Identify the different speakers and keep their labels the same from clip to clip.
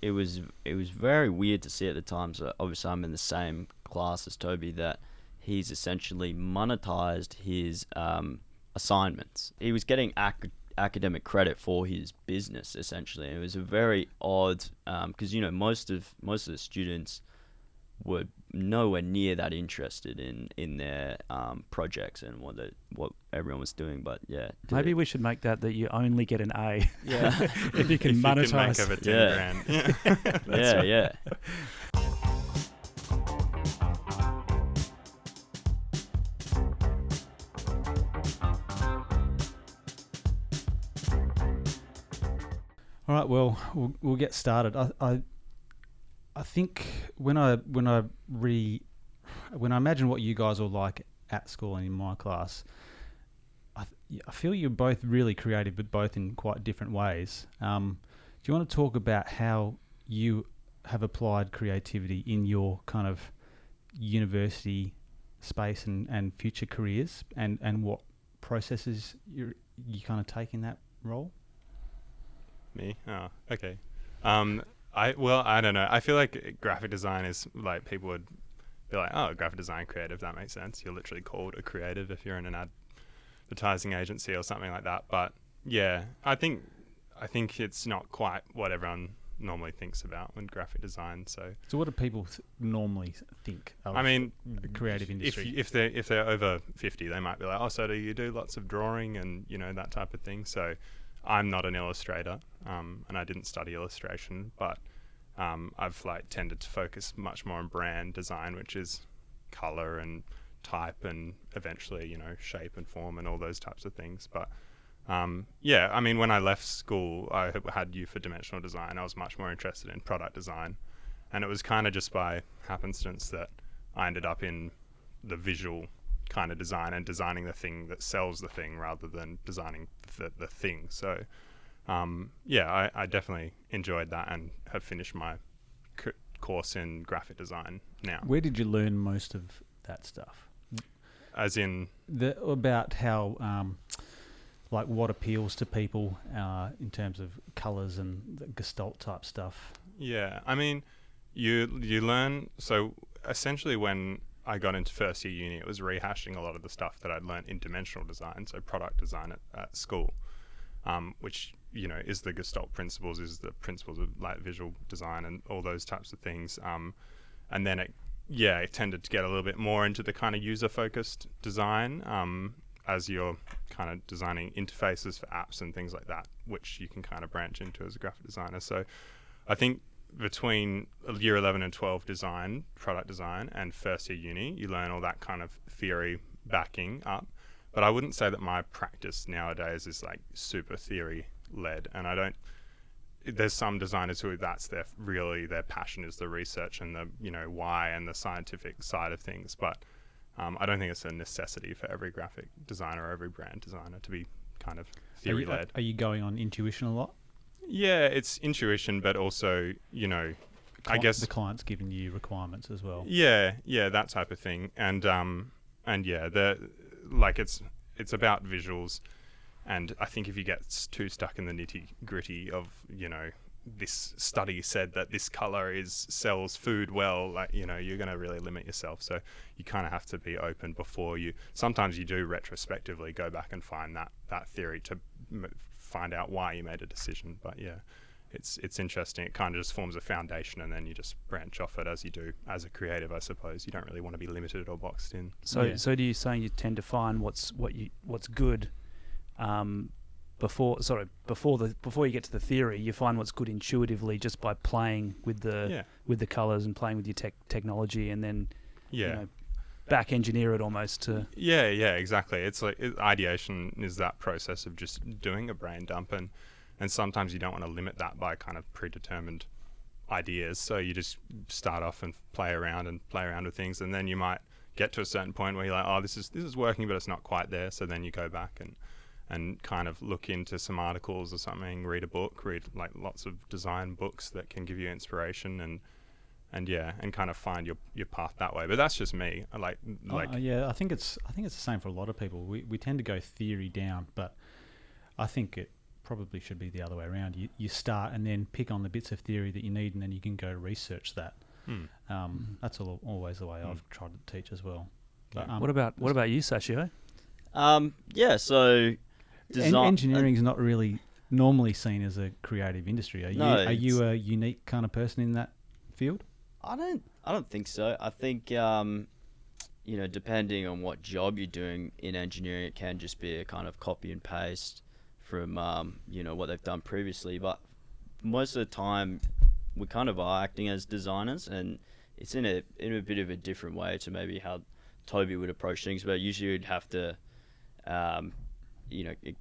Speaker 1: it was very weird to see at the time. So obviously I'm in the same class as Toby, that he's essentially monetized his assignments. He was getting academic credit for his business essentially. It was a very odd, because most of the students were nowhere near that interested in their projects and what everyone was doing. But yeah,
Speaker 2: maybe we should make that you only get an A.
Speaker 1: Yeah,
Speaker 2: if you can monetize.
Speaker 3: You can make over 10 grand.
Speaker 1: Yeah, yeah.
Speaker 4: All right, well, we'll get started. I think when I imagine what you guys are like at school and in my class, I feel you're both really creative, but both in quite different ways. Do you want to talk about how you have applied creativity in your kind of university space and future careers, and what processes you kind of take in that role?
Speaker 3: Me? Oh, okay. I don't know. I feel like graphic design is like, people would be like, oh, graphic design creative, that makes sense. You're literally called a creative if you're in an advertising agency or something like that. But yeah, I think it's not quite what everyone normally thinks about when graphic design. So
Speaker 4: what do people normally think of,
Speaker 3: I mean,
Speaker 4: the creative industry?
Speaker 3: If they're over 50, they might be like, oh, so do you do lots of drawing and that type of thing? So I'm not an illustrator, and I didn't study illustration, but I've tended to focus much more on brand design, which is color and type and eventually, shape and form and all those types of things. But yeah, I mean, when I left school, I had U for dimensional design. I was much more interested in product design, and it was kind of just by happenstance that I ended up in the visual kind of design and designing the thing that sells the thing rather than designing the thing. So yeah, I definitely enjoyed that and have finished my course in graphic design now.
Speaker 4: Where did you learn most of that stuff?
Speaker 3: As in?
Speaker 4: About how, what appeals to people in terms of colours and the Gestalt type stuff.
Speaker 3: Yeah, I mean, you learn, so essentially when I got into first year uni, it was rehashing a lot of the stuff that I'd learned in dimensional design, so product design at school, which, is the Gestalt principles, is the principles of visual design and all those types of things. And then it tended to get a little bit more into the kind of user-focused design, as you're kind of designing interfaces for apps and things like that, which you can kind of branch into as a graphic designer. So I think between year 11 and 12 design, product design, and first year uni, you learn all that kind of theory backing up. But I wouldn't say that my practice nowadays is super theory led. And there's some designers who that's their passion is the research and the, why and the scientific side of things. But I don't think it's a necessity for every graphic designer or every brand designer to be kind of theory led.
Speaker 4: Are you going on intuition a lot?
Speaker 3: Yeah, it's intuition, but also, I guess
Speaker 4: the client's giving you requirements as well.
Speaker 3: Yeah, that type of thing, and yeah, it's about visuals, and I think if you get too stuck in the nitty gritty of this study said that this color sells food well, you're going to really limit yourself. So you kind of have to be open before sometimes you do retrospectively go back and find that theory to find out why you made a decision. But yeah, it's interesting. It kind of just forms a foundation, and then you just branch off it as you do as a creative, I suppose. You don't really want to be limited or boxed in.
Speaker 2: So do you saying you tend to find what's good before you get to the theory? You find what's good intuitively just by playing with the colors and playing with your technology, and then back engineer it almost to
Speaker 3: exactly. It's ideation is that process of just doing a brain dump, and sometimes you don't want to limit that by kind of predetermined ideas, so you just start off and play around with things, and then you might get to a certain point where you're like, oh, this is working, but it's not quite there. So then you go back and kind of look into some articles or something, read a book, read lots of design books that can give you inspiration, and kind of find your path that way. But that's just me. I think
Speaker 4: it's the same for a lot of people. We tend to go theory down, but I think probably should be the other way around. You start and then pick on the bits of theory that you need, and then you can go research that. That's always the way I've tried to teach as well. But,
Speaker 2: what about you, Sachio?
Speaker 1: So
Speaker 4: engineering is not really normally seen as a creative industry. Are you a unique kind of person in that field?
Speaker 1: I don't think so. I think depending on what job you're doing in engineering, it can just be a kind of copy and paste from what they've done previously. But most of the time, we kind of are acting as designers, and it's in a bit of a different way to maybe how Toby would approach things. But usually, you'd have to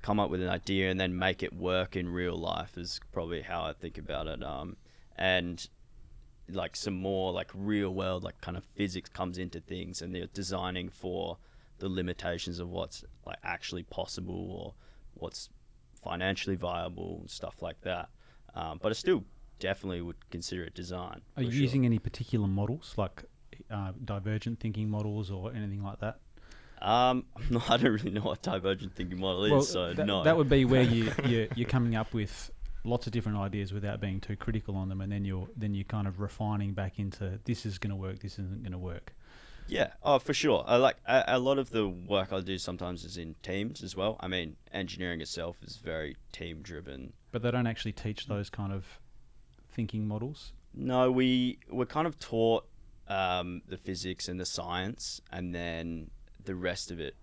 Speaker 1: come up with an idea and then make it work in real life is probably how I think about it. And like some more like real world, like kind of physics comes into things, and they're designing for the limitations of what's like actually possible or what's financially viable and stuff like that. But I still definitely would consider it design.
Speaker 4: Are you using any particular models, like divergent thinking models or anything like that?
Speaker 1: I don't really know what divergent thinking model is, no.
Speaker 4: That would be where you're coming up with lots of different ideas without being too critical on them, and then you're kind of refining back into this is going to work, this isn't going to work.
Speaker 1: Yeah, for sure. I like a lot of the work I do sometimes is in teams as well. I mean, engineering itself is very team driven.
Speaker 4: But they don't actually teach those kind of thinking models?
Speaker 1: No, we're kind of taught the physics and the science, and then the rest of it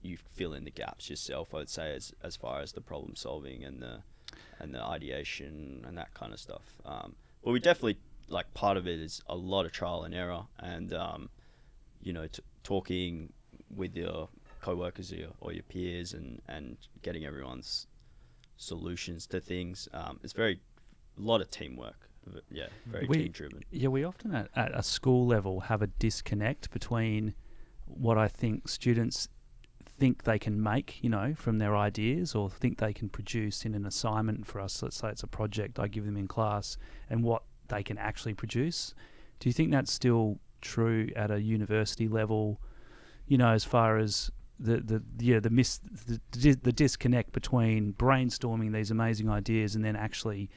Speaker 1: you fill in the gaps yourself, I'd say, as far as the problem solving and the ideation and that kind of stuff. But we definitely, like, part of it is a lot of trial and error, and talking with your co-workers or your peers and getting everyone's solutions to things. It's a lot of teamwork. Yeah, very team driven.
Speaker 2: Yeah, we often at a school level have a disconnect between what I think students think they can make, from their ideas, or think they can produce in an assignment for us. Let's say it's a project I give them in class, and what they can actually produce. Do you think that's still true at a university level? As far as the disconnect between brainstorming these amazing ideas and then actually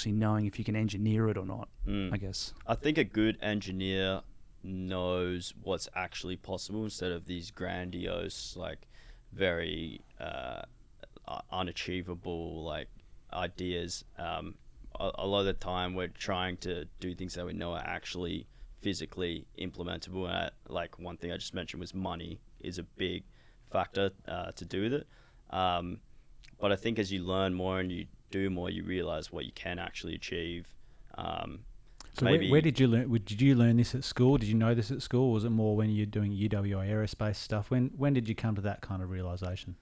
Speaker 2: knowing if you can engineer it or not, I guess.
Speaker 1: I think a good engineer knows what's actually possible instead of these grandiose, like, very unachievable, like, ideas. A lot of the time we're trying to do things that we know are actually physically implementable. Like, one thing I just mentioned was money is a big factor to do with it. But I think as you learn more and you do more, you realize what you can actually achieve.
Speaker 4: So where did you learn? Did you learn this at school? Did you know this at school? Or was it more when you're doing UWA Aerospace stuff? When did you come to that kind of realization?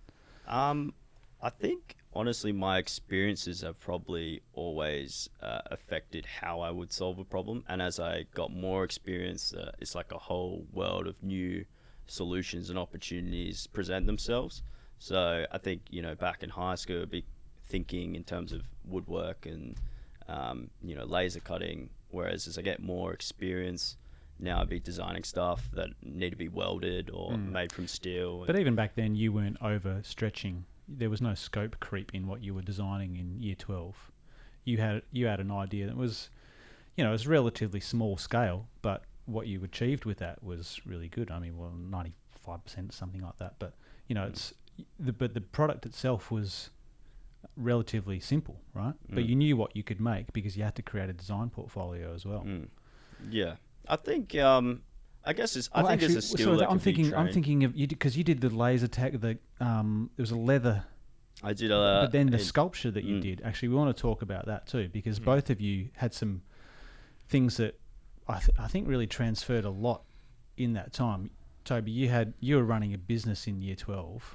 Speaker 1: I think, honestly, my experiences have probably always affected how I would solve a problem. And as I got more experience, it's like a whole world of new solutions and opportunities present themselves. So I think, back in high school, I'd be thinking in terms of woodwork and, laser cutting. Whereas as I get more experience, now I'd be designing stuff that need to be welded or made from steel.
Speaker 4: But even back then, you weren't overstretching. There was no scope creep in what you were designing in year 12. You had an idea that was, it was relatively small scale, but what you achieved with that was really good. I mean, 95%, something like that. But but the product itself was relatively simple, right? But you knew what you could make because you had to create a design portfolio as well.
Speaker 1: Yeah, I think I guess it's a skill that
Speaker 4: I'm thinking of you because you did the laser tag. There was a leather.
Speaker 1: I did
Speaker 4: but then the sculpture that you did. Actually, we want to talk about that too because both of you had some things that I think really transferred a lot in that time. Toby, you were running a business in year 12.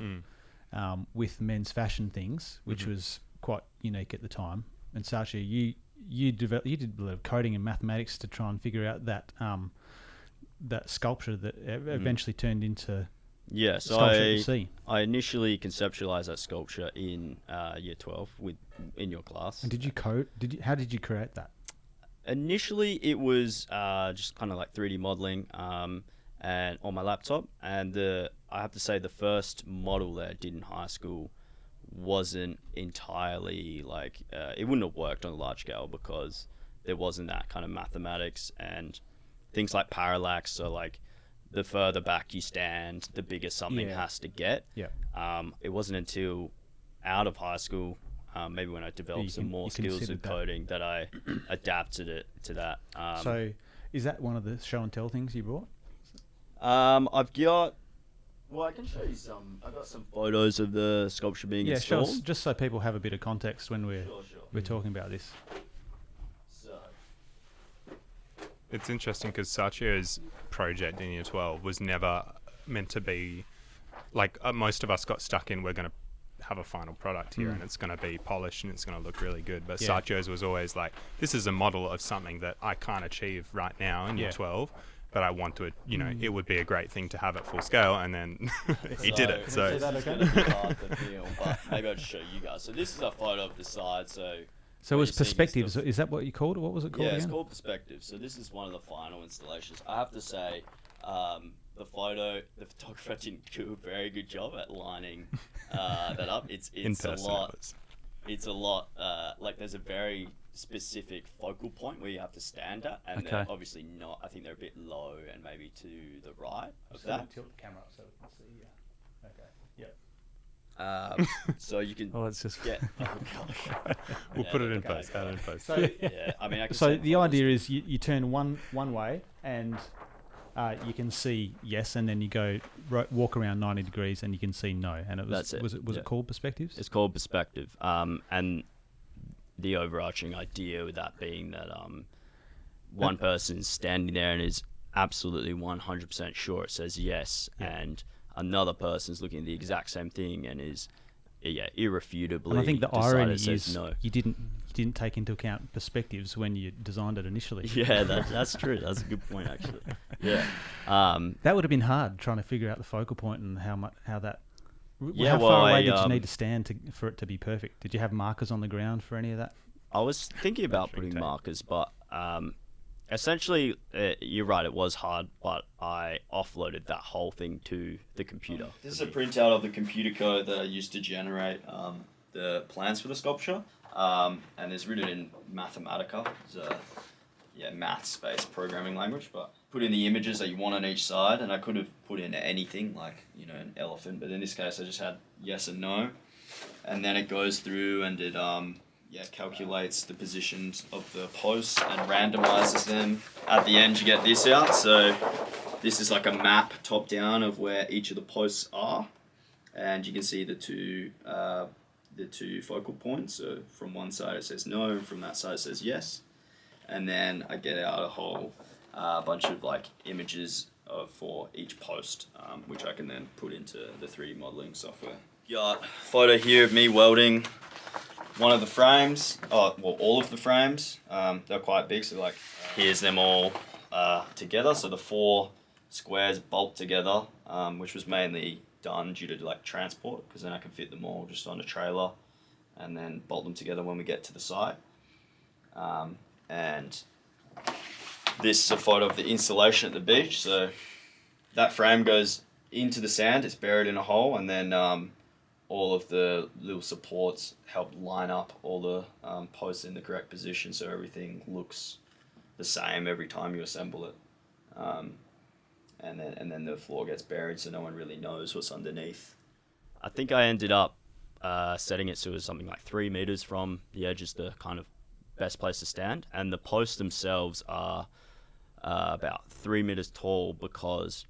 Speaker 4: With men's fashion things, which was quite unique at the time. And Sachio, you did a bit of coding and mathematics to try and figure out that that sculpture that eventually turned into
Speaker 1: so I initially conceptualized that sculpture in year 12 in your class.
Speaker 4: And did you code? How did you create that?
Speaker 1: Initially, it was just kind of like 3D modeling. And on my laptop, and I have to say the first model that I did in high school wasn't entirely like it wouldn't have worked on a large scale because there wasn't that kind of mathematics and things like parallax. So like the further back you stand, the bigger something has to get.
Speaker 4: Yeah.
Speaker 1: It wasn't until out of high school, maybe when I developed some more skills with coding, that I adapted it to that.
Speaker 4: So is that one of the show and tell things you brought?
Speaker 1: I've got. Well, I can show you some. I've got some photos of the sculpture being installed.
Speaker 4: Show us, just so people have a bit of context when we're talking about this.
Speaker 1: So.
Speaker 3: It's interesting because Sachio's project in Year 12 was never meant to be like most of us got stuck in. We're going to have a final product here, and it's going to be polished and it's going to look really good. But Sachio's was always like, this is a model of something that I can't achieve right now in Year 12. But I want to, it would be a great thing to have at full scale, and then he did it. So
Speaker 1: this is going to be hard to film, but maybe I'll just show you guys. So this is a photo of the side. So
Speaker 4: it was perspectives. Is that what you called it? What was it called?
Speaker 1: Yeah,
Speaker 4: again?
Speaker 1: It's called perspectives. So this is one of the final installations. I have to say, the photographer didn't do a very good job at lining that up. It's a lot. It's a lot. Like there's a very specific focal point where you have to stand at, and they're obviously not. I think they're a bit low and maybe to the right of that.
Speaker 4: Tilt the camera up so we can see. Yeah. Okay.
Speaker 1: Yeah. So you can.
Speaker 2: Oh, it's just.
Speaker 1: Yeah. Oh gosh.
Speaker 3: We'll put it in post. Add it in post.
Speaker 1: So yeah, I mean, I can
Speaker 4: so the idea is you turn one way and you can see yes, and then you go walk around 90 degrees and you can see no. And it was
Speaker 1: That's it.
Speaker 4: Was it called perspectives?
Speaker 1: It's called perspective. And the overarching idea with that being that one person's standing there and is absolutely 100% sure it says yes, and another person's looking at the exact same thing and is irrefutably.
Speaker 4: And I think the irony is
Speaker 1: no.
Speaker 4: you didn't take into account perspectives when you designed it initially.
Speaker 1: Yeah, that's true. That's a good point, actually. Yeah,
Speaker 4: that would have been hard trying to figure out the focal point and how
Speaker 1: Yeah,
Speaker 4: how far away did you need to stand for it to be perfect? Did you have markers on the ground for any of that?
Speaker 1: I was thinking about putting markers, but essentially, you're right, it was hard, but I offloaded that whole thing to the computer. This is a printout of the computer code that I used to generate the plans for the sculpture, and it's written in Mathematica. It's a maths-based programming language, but put in the images that you want on each side, and I could have put in anything like an elephant, but in this case I just had yes and no, and then it goes through and it calculates the positions of the posts and randomizes them. At the end you get this out, so this is like a map top down of where each of the posts are, and you can see the two focal points. So from one side it says no, and from that side it says yes. And then I get out a whole bunch of like images for each post, which I can then put into the 3D modeling software. Got a photo here of me welding one of the frames, all of the frames. They're quite big, so like here's them all together. So the 4 squares bolt together, which was mainly done due to like transport, because then I can fit them all just on a trailer and then bolt them together when we get to the site. And this is a photo of the installation at the beach. So that frame goes into the sand, it's buried in a hole, and then all of the little supports help line up all the posts in the correct position so everything looks the same every time you assemble it. And then the floor gets buried so no one really knows what's underneath. I think I ended up setting it so it was something like 3 meters from the edge is the kind of best place to stand, and the posts themselves are about 3 meters tall because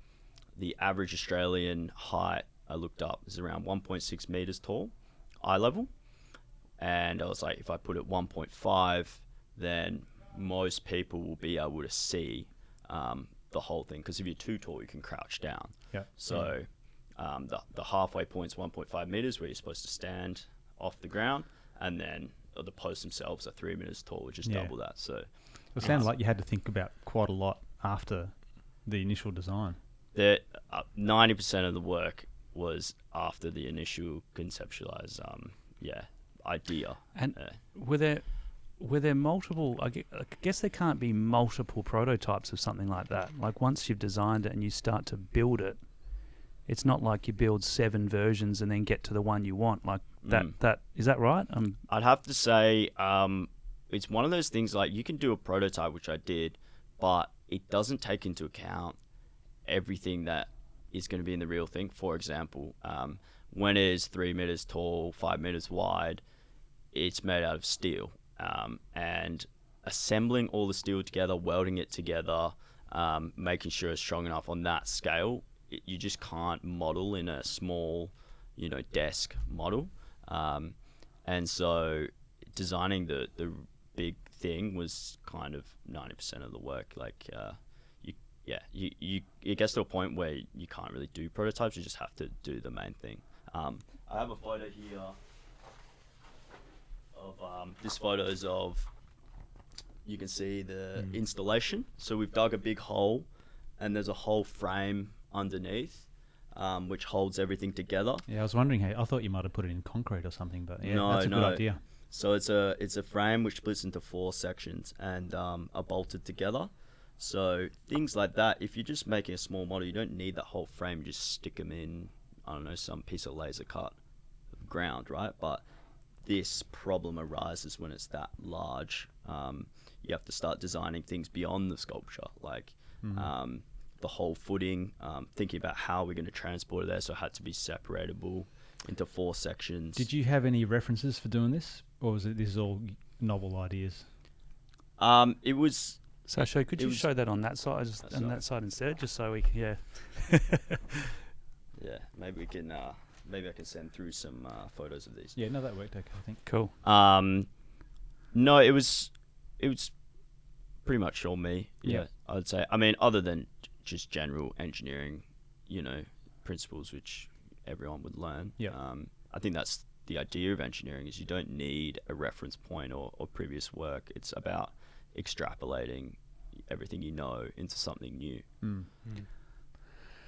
Speaker 1: the average Australian height I looked up is around 1.6 meters tall, eye level, and I was like, if I put it 1.5, then most people will be able to see the whole thing, because if you're too tall you can crouch down.
Speaker 4: Yeah.
Speaker 1: So the halfway point's 1.5 meters where you're supposed to stand off the ground, and then the posts themselves are 3 meters tall, which is double that. So
Speaker 4: it sounded like you had to think about quite a lot after the initial design.
Speaker 1: 90% of the work was after the initial conceptualized idea.
Speaker 2: And were there multiple? I guess there can't be multiple prototypes of something like that. Like once you've designed it and you start to build it, it's not like you build 7 versions and then get to the one you want. Like that is that right?
Speaker 1: I'd have to say it's one of those things like you can do a prototype, which I did, but it doesn't take into account everything that is going to be in the real thing. For example, when it is 3 meters tall, 5 meters wide, it's made out of steel, and assembling all the steel together, welding it together, making sure it's strong enough on that scale, you just can't model in a small, desk model. And so designing the big thing was kind of 90% of the work. Like, it gets to a point where you can't really do prototypes. You just have to do the main thing. I have a photo here of this photo is of, you can see the installation. So we've dug a big hole, and there's a whole frame underneath, which holds everything together.
Speaker 4: Yeah, I was wondering, I thought you might have put it in concrete or something, but yeah,
Speaker 1: No,
Speaker 4: that's a good idea.
Speaker 1: So it's a frame which splits into 4 sections and are bolted together. So things like that, if you're just making a small model, you don't need that whole frame. You just stick them in, I don't know, some piece of laser cut ground, right? But this problem arises when it's that large. You have to start designing things beyond the sculpture, like the whole footing, thinking about how we're going to transport it there. So it had to be separatable into 4 sections.
Speaker 4: Did you have any references for doing this, or was it this is all novel ideas?
Speaker 1: It was.
Speaker 2: Sachio, could you show that on that side, on that side instead, just so we can, yeah.
Speaker 1: Yeah, maybe we can. Maybe I can send through some photos of these.
Speaker 4: Yeah, no, that worked okay, I think.
Speaker 2: Cool.
Speaker 1: No, it was pretty much all me. Yeah, I'd say. I mean, other than just general engineering, principles which everyone would learn.
Speaker 4: Yeah.
Speaker 1: I think that's the idea of engineering, is you don't need a reference point or previous work. It's about extrapolating everything you know into something new.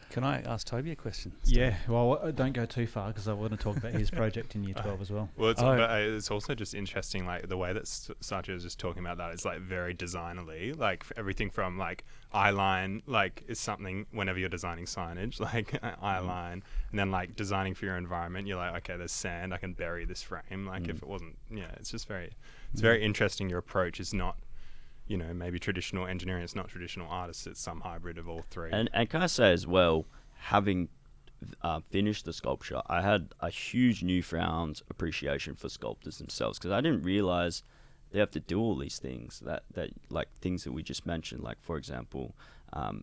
Speaker 2: Can I ask Toby a question?
Speaker 4: Yeah, well, don't go too far, because I want to talk about his project in year 12 as well.
Speaker 3: Well, it's also just interesting, like the way that Sachio was just talking about that. It's like very designerly, like everything from like eye line, like is something whenever you're designing signage, like eye line, and then like designing for your environment, you're like, okay, there's sand, I can bury this frame. Like if it wasn't, it's just it's very interesting. Your approach is not, maybe traditional engineering, it's not traditional artists, it's some hybrid of all three.
Speaker 1: And can I say as well, having finished the sculpture, I had a huge newfound appreciation for sculptors themselves, because I didn't realize they have to do all these things that like things that we just mentioned, like for example,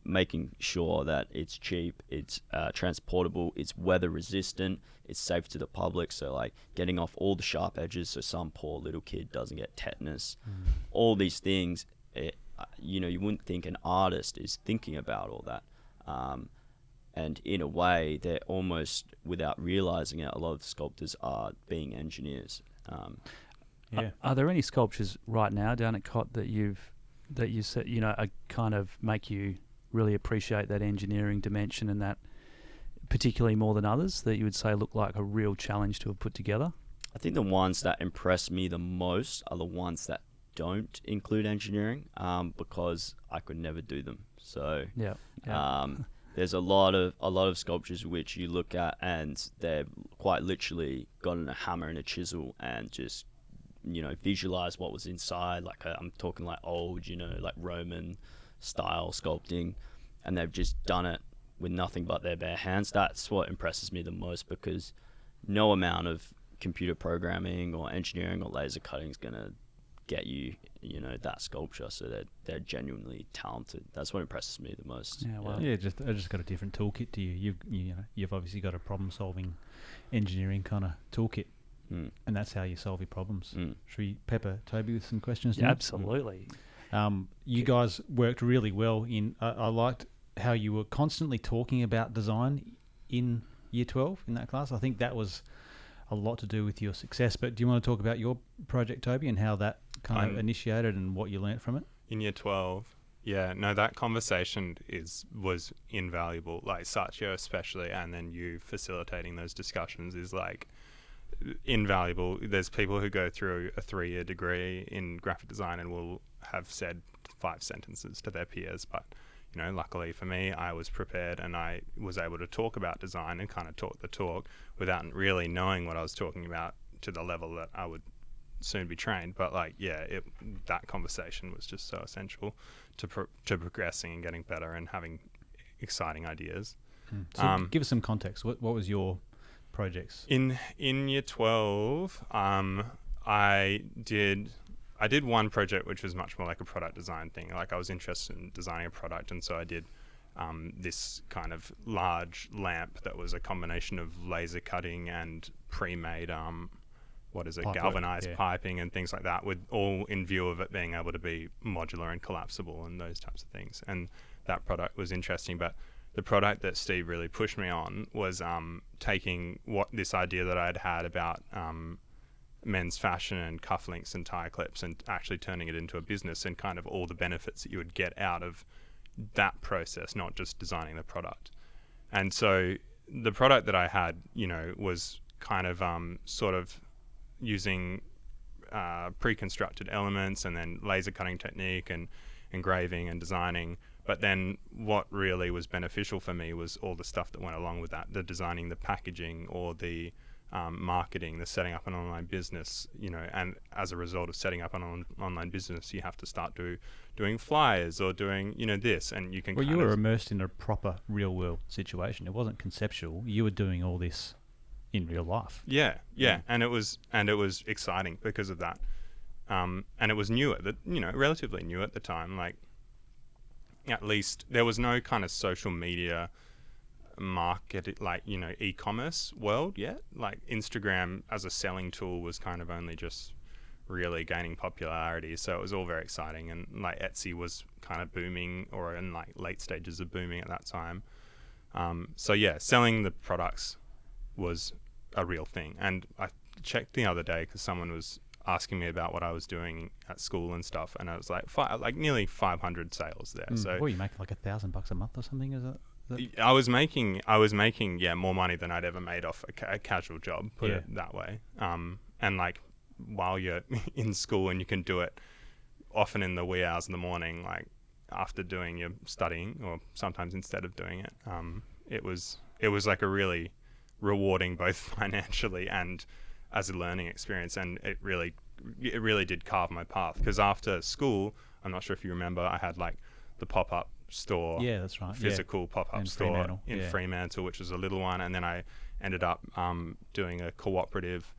Speaker 1: making sure that it's cheap, it's transportable, it's weather resistant, it's safe to the public. So like getting off all the sharp edges so some poor little kid doesn't get tetanus. All these things, you wouldn't think an artist is thinking about all that. And in a way, they're almost, without realizing it, a lot of sculptors are being engineers.
Speaker 2: Are there any sculptures right now down at COT that you said, kind of make you really appreciate that engineering dimension, and that particularly more than others, that you would say look like a real challenge to have put together?
Speaker 1: I think the ones that impress me the most are the ones that don't include engineering, because I could never do them. So there's a lot of sculptures which you look at and they're quite literally gotten a hammer and a chisel and just visualize what was inside. Like I'm talking like old, like Roman style sculpting, and they've just done it with nothing but their bare hands. That's what impresses me the most, because no amount of computer programming or engineering or laser cutting is gonna get you, that sculpture. So they're genuinely talented. That's what impresses me the most.
Speaker 2: Yeah, well,
Speaker 4: I just got a different toolkit to you. You've obviously got a problem-solving engineering kind of toolkit, and that's how you solve your problems. Should we pepper Toby with some questions?
Speaker 2: Yeah, absolutely.
Speaker 4: You guys worked really well in. I liked how you were constantly talking about design in year 12 in that class. I think that was a lot to do with your success. But do you want to talk about your project, Toby, and how that kind of initiated and what you learnt from it?
Speaker 3: In year 12, that conversation was invaluable. Like Sachio especially, and then you facilitating those discussions is like invaluable. There's people who go through a 3-year degree in graphic design and will have said 5 sentences to their peers, but luckily for me, I was prepared and I was able to talk about design and kind of talk the talk without really knowing what I was talking about to the level that I would soon be trained. But that conversation was just so essential to progressing and getting better and having exciting ideas.
Speaker 4: So give us some context. What was your projects?
Speaker 3: In year 12, I did one project which was much more like a product design thing. Like I was interested in designing a product, and so I did this kind of large lamp that was a combination of laser cutting and pre-made galvanized piping and things like that, with all in view of it being able to be modular and collapsible and those types of things. And that product was interesting, but the product that Steve really pushed me on was taking this idea that I'd had about men's fashion and cufflinks and tie clips and actually turning it into a business, and kind of all the benefits that you would get out of that process, not just designing the product. And so the product that I had, was kind of sort of using pre-constructed elements and then laser cutting technique and engraving and designing. But then what really was beneficial for me was all the stuff that went along with that, the designing, the packaging, or the marketing, the setting up an online business, and as a result of setting up an online business, you have to start doing flyers or doing, this, and you can.
Speaker 4: Well, you were immersed in a proper real world situation. It wasn't conceptual. You were doing all this in real life.
Speaker 3: Yeah. And it was exciting because of that. And it was new relatively new at the time. Like, at least there was no kind of social media market, e-commerce world yet. Like Instagram as a selling tool was kind of only just really gaining popularity, so it was all very exciting. And like Etsy was kind of booming, or in like late stages of booming at that time. Selling the products was a real thing. And I checked the other day because someone was asking me about what I was doing at school and stuff, and I was like nearly 500 sales there. So
Speaker 4: what, you make like $1,000 a month or something? Is it?
Speaker 3: I was making more money than I'd ever made off a casual job, put it that way. And like while you're in school, and you can do it often in the wee hours in the morning, like after doing your studying, or sometimes instead of doing it, it was like a really rewarding, both financially and as a learning experience. And it really did carve my path, because after school, I'm not sure if you remember, I had like the pop-up store,
Speaker 4: that's right,
Speaker 3: physical pop-up
Speaker 4: in
Speaker 3: store Fremantle, which was a little one, and then I ended up doing a cooperative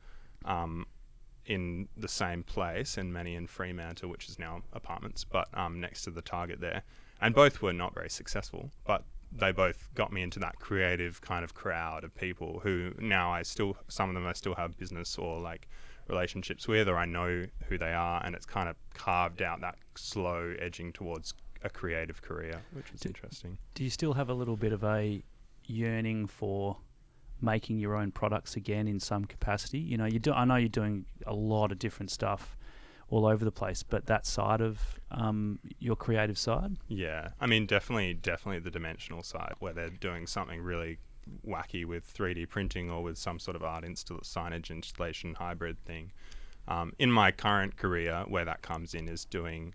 Speaker 3: in the same place in Manny Fremantle, which is now apartments, but next to the Target there, and both were not very successful, but they both got me into that creative kind of crowd of people who now some of them I still have business or like relationships with, or I know who they are, and it's kind of carved out that slow edging towards a creative career, which is interesting.
Speaker 2: Do you still have a little bit of a yearning for making your own products again in some capacity? I know you're doing a lot of different stuff all over the place, but that side of your creative side?
Speaker 3: Yeah, I mean, definitely the dimensional side, where they're doing something really wacky with 3D printing or with some sort of art signage installation hybrid thing. In my current career, where that comes in is doing,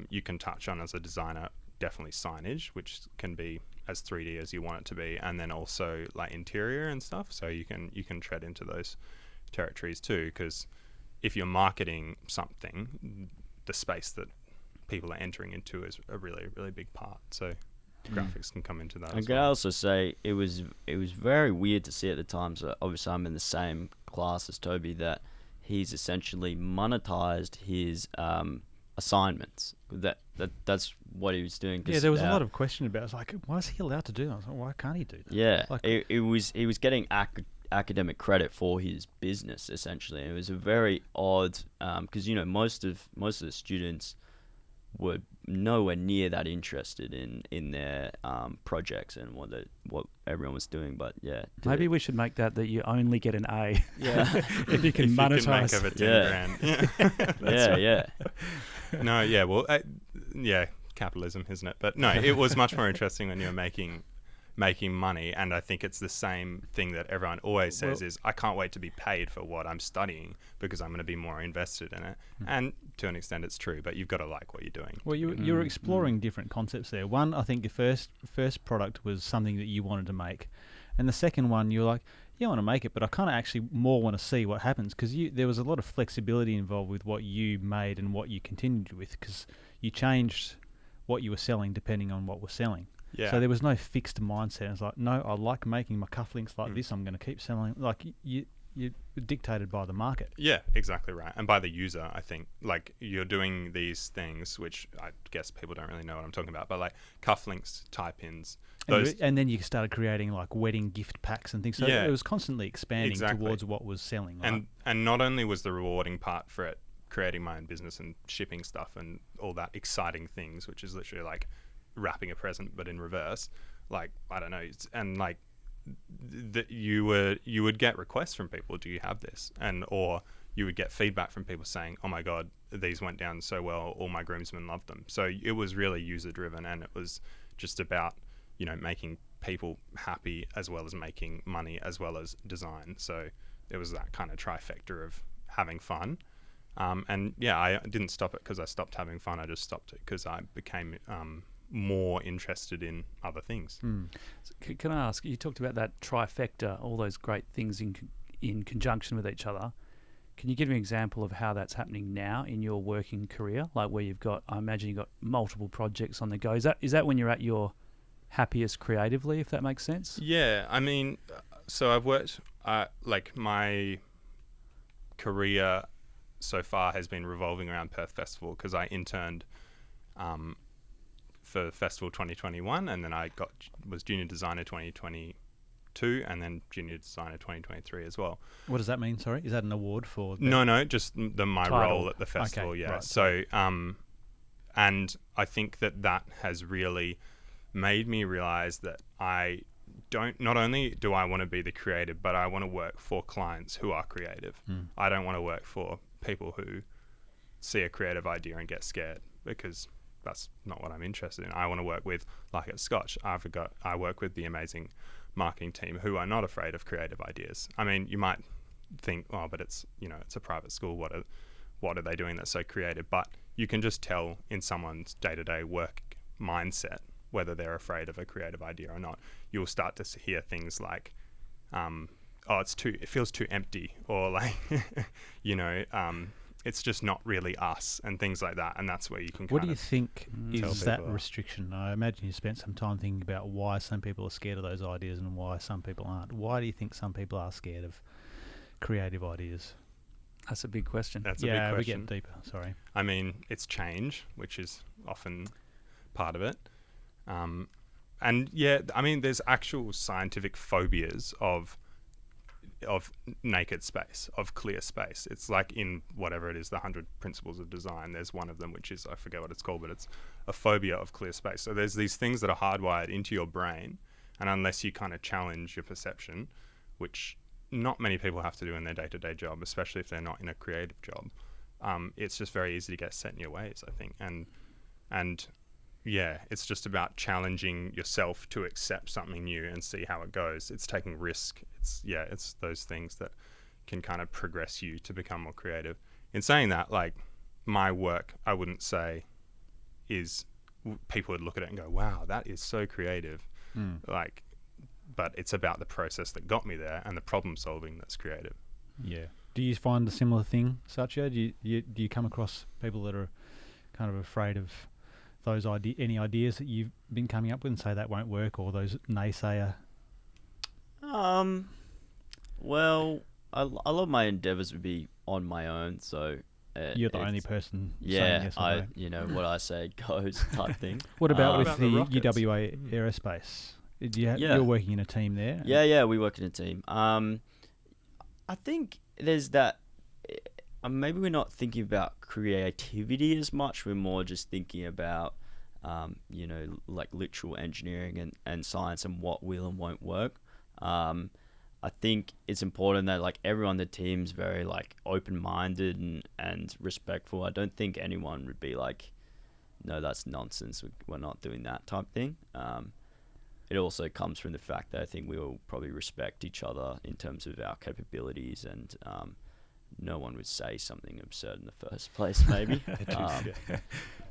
Speaker 3: you can touch on as a designer, definitely signage, which can be as 3D as you want it to be, and then also like interior and stuff. So you can tread into those territories too, because if you're marketing something, the space that people are entering into is a really, really big part. So graphics can come into that.
Speaker 1: I can also say it was very weird to see at the time. So obviously I'm in the same class as Toby, that he's essentially monetized his assignments. That's what he was doing.
Speaker 4: Yeah, there was a lot of question about it. It's like, why is he allowed to do that? I was like, why can't he do that?
Speaker 1: Yeah, he was getting academic credit for his business essentially. It was a very odd, because most of the students were nowhere near that interested in their projects and what everyone was doing. But yeah,
Speaker 2: maybe we should make that you only get an A.
Speaker 1: Yeah,
Speaker 2: if you can monetize.
Speaker 3: You can make over 10 grand.
Speaker 1: Yeah.
Speaker 3: No, yeah, well, capitalism, isn't it? But no, it was much more interesting when you were making money, and I think it's the same thing that everyone always says is, I can't wait to be paid for what I'm studying because I'm going to be more invested in it. And to an extent it's true, but you've got to like what you're doing.
Speaker 4: Well, you're exploring different concepts there. One, I think your first product was something that you wanted to make, and the second one you're like, yeah, I want to make it, but I kind of actually more want to see what happens, because there was a lot of flexibility involved with what you made and what you continued with, because you changed what you were selling depending on what was selling.
Speaker 3: Yeah.
Speaker 4: So there was no fixed mindset. It's like, no, I like making my cufflinks like this. I'm going to keep selling. Like you're dictated by the market.
Speaker 3: Yeah, exactly right. And by the user, I think. Like, you're doing these things, which I guess people don't really know what I'm talking about, but like cufflinks, tie-pins.
Speaker 4: And then you started creating like wedding gift packs and things. So
Speaker 3: Yeah,
Speaker 4: it was constantly expanding
Speaker 3: exactly.
Speaker 4: towards what was selling. Right?
Speaker 3: And not only was the rewarding part for it, creating my own business and shipping stuff and all that exciting things, which is literally like wrapping a present but in reverse. Like, I don't know. And like, that you would get requests from people, do you have this? Or you would get feedback from people saying, oh my god, these went down so well, all my groomsmen loved them. So it was really user driven, and it was just about, you know, making people happy as well as making money as well as design. So it was that kind of trifecta of having fun. And yeah, I didn't stop it because I stopped having fun. I just stopped it because I became more interested in other things.
Speaker 2: So can I ask, you talked about that trifecta, all those great things in conjunction with each other. Can you give me an example of how that's happening now in your working career? Like, where you've got, I imagine you've got multiple projects on the go. Is that when you're at your happiest creatively, if that makes sense?
Speaker 3: Yeah, I mean, so I've worked, like my career so far has been revolving around Perth Festival, because I interned for Festival 2021, and then I was junior designer 2022, and then junior designer 2023 as well.
Speaker 4: What does that mean? Sorry, is that an award for?
Speaker 3: No, just my
Speaker 2: title.
Speaker 3: role at the festival.
Speaker 4: Okay,
Speaker 3: yeah.
Speaker 4: right.
Speaker 3: So, and I think that has really made me realize that not only do I want to be the creative, but I want to work for clients who are creative. I don't want to work for people who see a creative idea and get scared, because that's not what I'm interested in. I want to work with, like at Scotch, I work with the amazing marketing team who are not afraid of creative ideas. I mean, you might think, oh, but it's a private school. What are they doing that's so creative? But you can just tell in someone's day-to-day work mindset whether they're afraid of a creative idea or not. You'll start to hear things like, it feels too empty, or like, it's just not really us, and things like that. And that's where you can
Speaker 4: What do you think
Speaker 3: tell
Speaker 4: is that
Speaker 3: people
Speaker 4: restriction? I imagine you spent some time thinking about why some people are scared of those ideas and why some people aren't. Why do you think some people are scared of creative ideas?
Speaker 2: That's a big question.
Speaker 3: That's a big question.
Speaker 4: We get deeper. Sorry.
Speaker 3: I mean, it's change, which is often part of it. And yeah, I mean, there's actual scientific phobias of naked space, of clear space. It's like in whatever it is, the 100 Principles of Design, there's one of them, which is, I forget what it's called, but it's a phobia of clear space. So there's these things that are hardwired into your brain, and unless you kind of challenge your perception, which not many people have to do in their day-to-day job, especially if they're not in a creative job, it's just very easy to get set in your ways, I think. And yeah, it's just about challenging yourself to accept something new and see how it goes. It's taking risk. It's those things that can kind of progress you to become more creative. In saying that, like, my work, I wouldn't say people would look at it and go, wow, that is so creative. Like, but it's about the process that got me there and the problem solving that's creative.
Speaker 4: Yeah. Do you find a similar thing, Sachio? Do you come across people that are kind of afraid of those any ideas that you've been coming up with and say that won't work, or those naysayer?
Speaker 1: Well, a lot of my endeavors would be on my own, so
Speaker 4: you're the only person saying
Speaker 1: yeah,
Speaker 4: yes or no.
Speaker 1: what I say goes type thing.
Speaker 4: What about with
Speaker 3: about
Speaker 4: the
Speaker 3: the rockets?
Speaker 4: UWA Aerospace? You're working in a team there?
Speaker 1: Yeah, we work in a team. I think there's that. Maybe we're not thinking about creativity as much. We're more just thinking about, like literal engineering and science and what will and won't work. I think it's important that like everyone on the team's very like open-minded and respectful. I don't think anyone would be like, no, that's nonsense. We're not doing that type thing. It also comes from the fact that I think we will probably respect each other in terms of our capabilities and no one would say something absurd in the first place, maybe.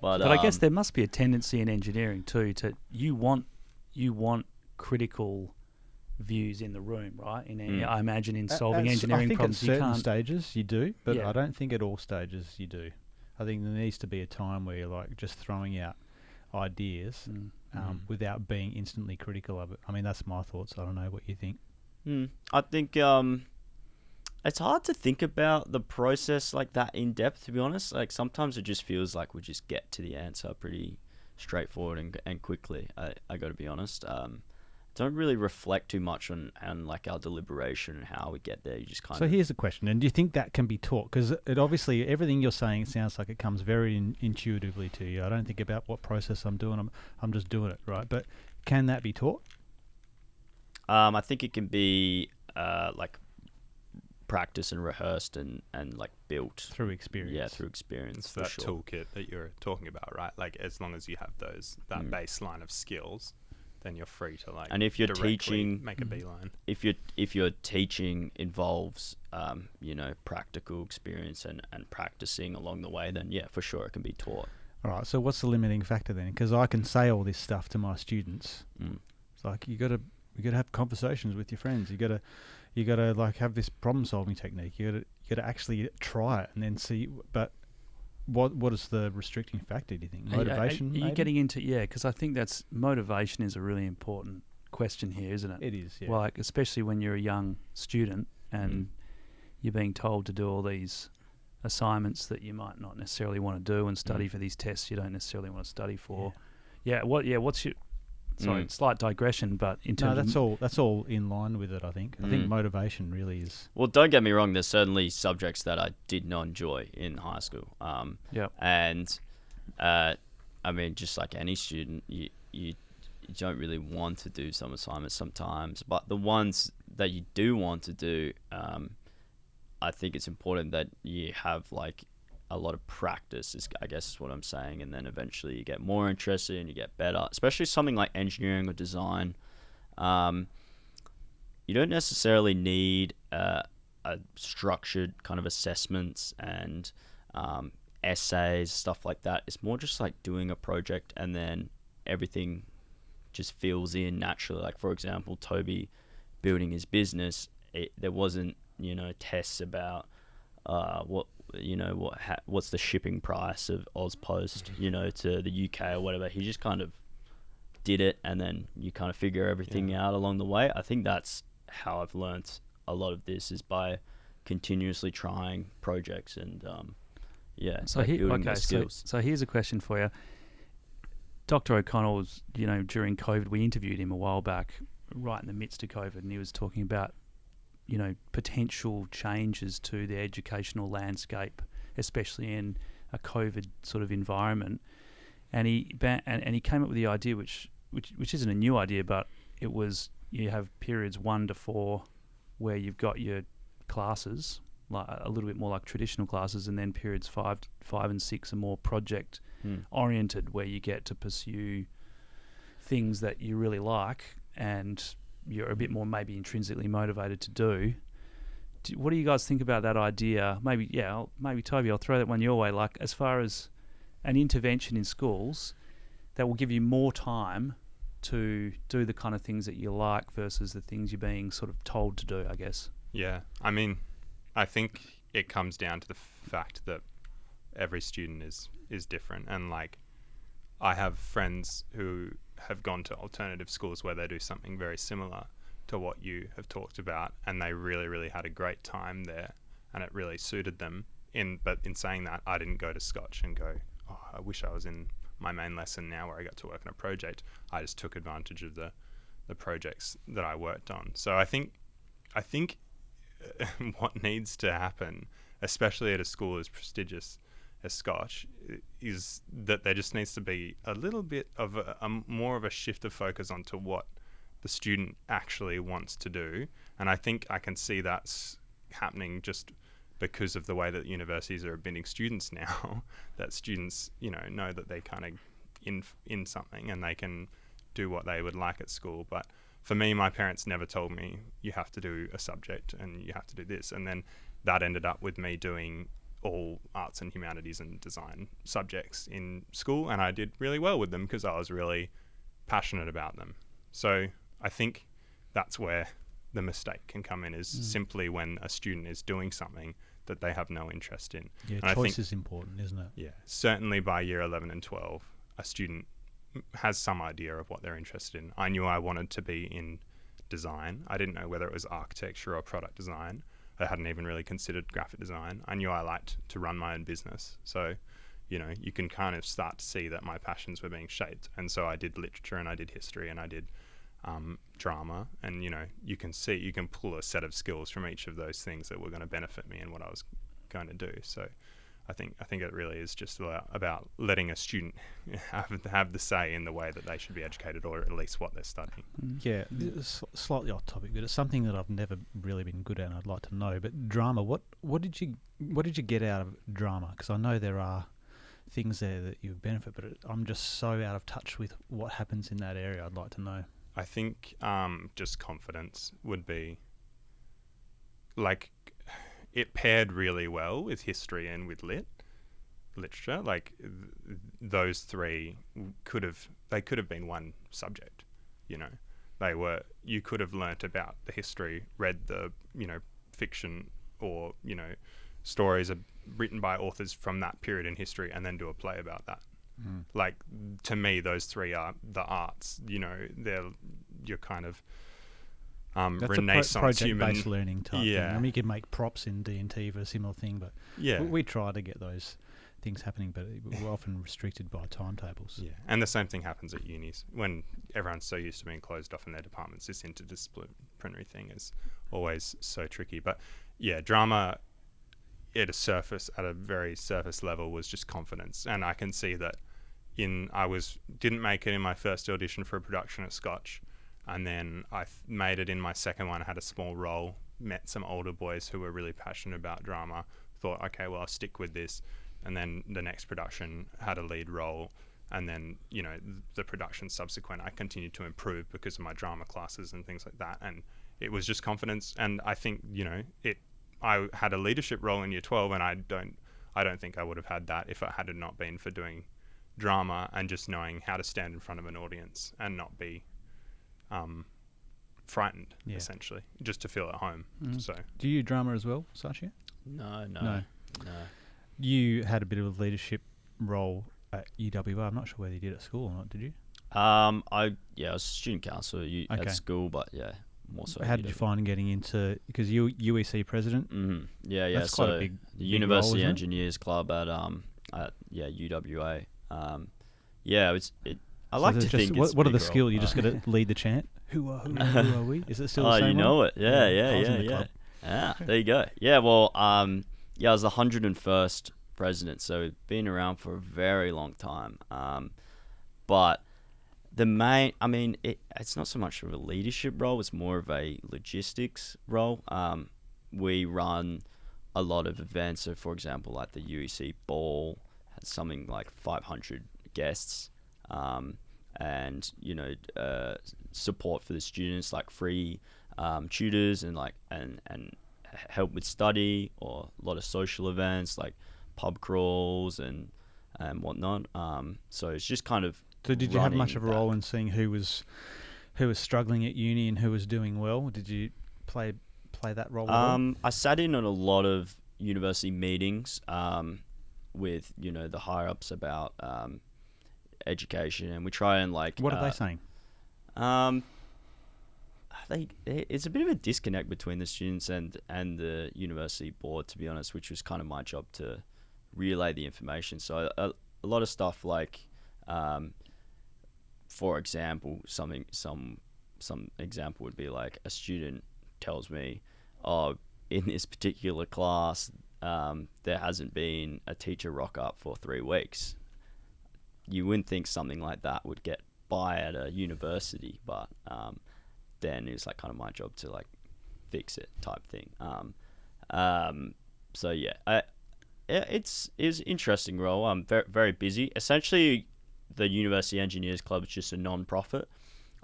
Speaker 1: But
Speaker 2: I guess there must be a tendency in engineering too to you want critical views in the room, right? I imagine in solving engineering problems,
Speaker 4: I think at certain stages you do, but
Speaker 2: Yeah.
Speaker 4: I don't think at all stages you do. I think there needs to be a time where you're like just throwing out ideas without being instantly critical of it. I mean, that's my thoughts. I don't know what you think.
Speaker 1: I think it's hard to think about the process like that in depth, to be honest. Like sometimes it just feels like we just get to the answer pretty straightforward and quickly. I got to be honest. Don't really reflect too much on like our deliberation and how we get there. You just kind of.
Speaker 4: So here's the question: and do you think that can be taught? Because it obviously everything you're saying sounds like it comes very intuitively to you. I don't think about what process I'm doing. I'm just doing it, right? But can that be taught?
Speaker 1: I think it can be like practiced and rehearsed and like built
Speaker 4: through experience.
Speaker 1: Yeah, through experience.
Speaker 3: It's
Speaker 1: for
Speaker 3: that
Speaker 1: sure.
Speaker 3: toolkit that you're talking about, right? Like as long as you have that baseline of skills, then you're free to like.
Speaker 1: And if you're
Speaker 3: directly
Speaker 1: teaching,
Speaker 3: make a beeline.
Speaker 1: If your teaching involves practical experience and practicing along the way, then yeah, for sure it can be taught.
Speaker 4: All right. So what's the limiting factor then? Because I can say all this stuff to my students. It's like you got to have conversations with your friends. You got to like have this problem solving technique. You got to actually try it and then see. But what is the restricting factor? Do you think motivation?
Speaker 2: You're getting into because I think that's motivation is a really important question here, isn't it?
Speaker 4: It is. Yeah.
Speaker 2: Like especially when you're a young student and you're being told to do all these assignments that you might not necessarily want to do and study for these tests you don't necessarily want to study for. What's your sorry, slight digression, but in terms
Speaker 4: that's all in line with it, I think. I think motivation really is.
Speaker 1: Well, don't get me wrong, there's certainly subjects that I did not enjoy in high school. And I mean, just like any student, you don't really want to do some assignments sometimes, but the ones that you do want to do, I think it's important that you have like a lot of practice, I guess is what I'm saying, and then eventually you get more interested and you get better, especially something like engineering or design. You don't necessarily need a structured kind of assessments and essays, stuff like that. It's more just like doing a project and then everything just fills in naturally. Like for example, Toby building his business, there wasn't tests about what's the shipping price of Ozpost, to the UK or whatever. He just kind of did it, and then you kind of figure everything out along the way. I think that's how I've learnt a lot of this, is by continuously trying projects and building those skills.
Speaker 2: So here's a question for you. Dr. O'Connell was, during COVID, we interviewed him a while back, right in the midst of COVID, and he was talking about potential changes to the educational landscape, especially in a COVID sort of environment. And he came up with the idea, which isn't a new idea, but it was you have periods 1 to 4 where you've got your classes, like a little bit more like traditional classes, and then periods 5 and 6 are more project oriented, where you get to pursue things that you really like and you're a bit more maybe intrinsically motivated to do. What do you guys think about that idea? Maybe Toby, I'll throw that one your way. Like as far as an intervention in schools that will give you more time to do the kind of things that you like versus the things you're being sort of told to do, I guess.
Speaker 3: Yeah, I mean, I think it comes down to the fact that every student is different, and like I have friends who have gone to alternative schools where they do something very similar to what you have talked about, and they really, really had a great time there and it really suited them. But in saying that, I didn't go to Scotch and go, oh, I wish I was in my main lesson now where I got to work on a project. I just took advantage of the projects that I worked on. So I think what needs to happen, especially at a school as prestigious as Scotch, is that there just needs to be a little bit of a more of a shift of focus onto what the student actually wants to do. And I think I can see that's happening just because of the way that universities are admitting students now, that students, know that they kind of in something and they can do what they would like at school. But for me, my parents never told me you have to do a subject and you have to do this. And then that ended up with me doing all arts and humanities and design subjects in school, and I did really well with them because I was really passionate about them. So I think that's where the mistake can come in, is simply when a student is doing something that they have no interest in.
Speaker 4: Yeah,
Speaker 3: And
Speaker 4: choice is important, isn't it?
Speaker 3: yeah, certainly by year 11 and 12, a student has some idea of what they're interested in. I knew I wanted to be in design. I didn't know whether it was architecture or product design. I hadn't even really considered graphic design. I knew I liked to run my own business. So, you know, you can kind of start to see that my passions were being shaped. And so I did literature and I did history and I did drama. And, you know, you can pull a set of skills from each of those things that were going to benefit me in what I was going to do. So I think it really is just about letting a student have the say in the way that they should be educated, or at least what they're studying.
Speaker 4: Yeah, slightly off topic, but it's something that I've never really been good at, and I'd like to know. But drama, what did you get out of drama? Because I know there are things there that you benefit, but I'm just so out of touch with what happens in that area. I'd like to know.
Speaker 3: I think just confidence would be like. It paired really well with history and with literature. Like those three could have been one subject, you know. You could have learnt about the history, read the, you know, fiction or, you know, stories written by authors from that period in history, and then do a play about that. Like, to me, those three are the arts, you know. You're kind of
Speaker 4: That's
Speaker 3: Renaissance
Speaker 4: a project-based learning type thing. I mean, you could make props in D&T for a similar thing, but we try to get those things happening, but we're often restricted by timetables.
Speaker 3: Yeah, and the same thing happens at unis. When everyone's so used to being closed off in their departments, this interdisciplinary thing is always so tricky. But yeah, drama at a very surface level was just confidence, and I can see that didn't make it in my first audition for a production at Scotch. And then I made it in my second one. I had a small role, met some older boys who were really passionate about drama, thought, okay, well, I'll stick with this. And then the next production had a lead role. And then, you know, the production subsequent, I continued to improve because of my drama classes and things like that. And it was just confidence. And I think, you know, I had a leadership role in year 12, and I don't think I would have had that if it had not been for doing drama and just knowing how to stand in front of an audience and not be frightened, essentially, just to feel at home. So,
Speaker 4: do you drama as well, Sachio?
Speaker 1: No.
Speaker 4: You had a bit of a leadership role at UWA. I'm not sure whether you did at school or not. Did you?
Speaker 1: I was student councillor at school, but more so.
Speaker 4: How did you find getting into, because you UEC president?
Speaker 1: Mm-hmm. Yeah.
Speaker 4: That's
Speaker 1: so
Speaker 4: quite a big
Speaker 1: the University
Speaker 4: role,
Speaker 1: Engineers Club at UWA. I
Speaker 4: So
Speaker 1: like to
Speaker 4: there's
Speaker 1: think
Speaker 4: just,
Speaker 1: it's
Speaker 4: what are the
Speaker 1: big
Speaker 4: skills?
Speaker 1: role.
Speaker 4: You just got to lead the chant. Who are we? Is it still the same?
Speaker 1: You know
Speaker 4: one?
Speaker 1: it.
Speaker 4: I was in the
Speaker 1: Yeah.
Speaker 4: club.
Speaker 1: There you go. Yeah, well, I was the 101st president, so we've been around for a very long time. But it's not so much of a leadership role, it's more of a logistics role. We run a lot of events. So, for example, like the UEC Ball has something like 500 guests. And support for the students, like free tutors and help with study, or a lot of social events like pub crawls and whatnot. So it's just kind of.
Speaker 4: So did you have much of a role in seeing who was struggling at uni and who was doing well? Did you play that role?
Speaker 1: I sat in on a lot of university meetings with the higher ups about education, and we try and
Speaker 4: what are they saying?
Speaker 1: It's a bit of a disconnect between the students and the university board, to be honest, which was kind of my job to relay the information. So a lot of stuff like, for example, some example would be like a student tells me, in this particular class, there hasn't been a teacher rock up for 3 weeks. You wouldn't think something like that would get by at a university, but then it was kind of my job to fix it type thing. So yeah, it's an interesting role. I'm very, very busy. Essentially, the University Engineers Club is just a non-profit,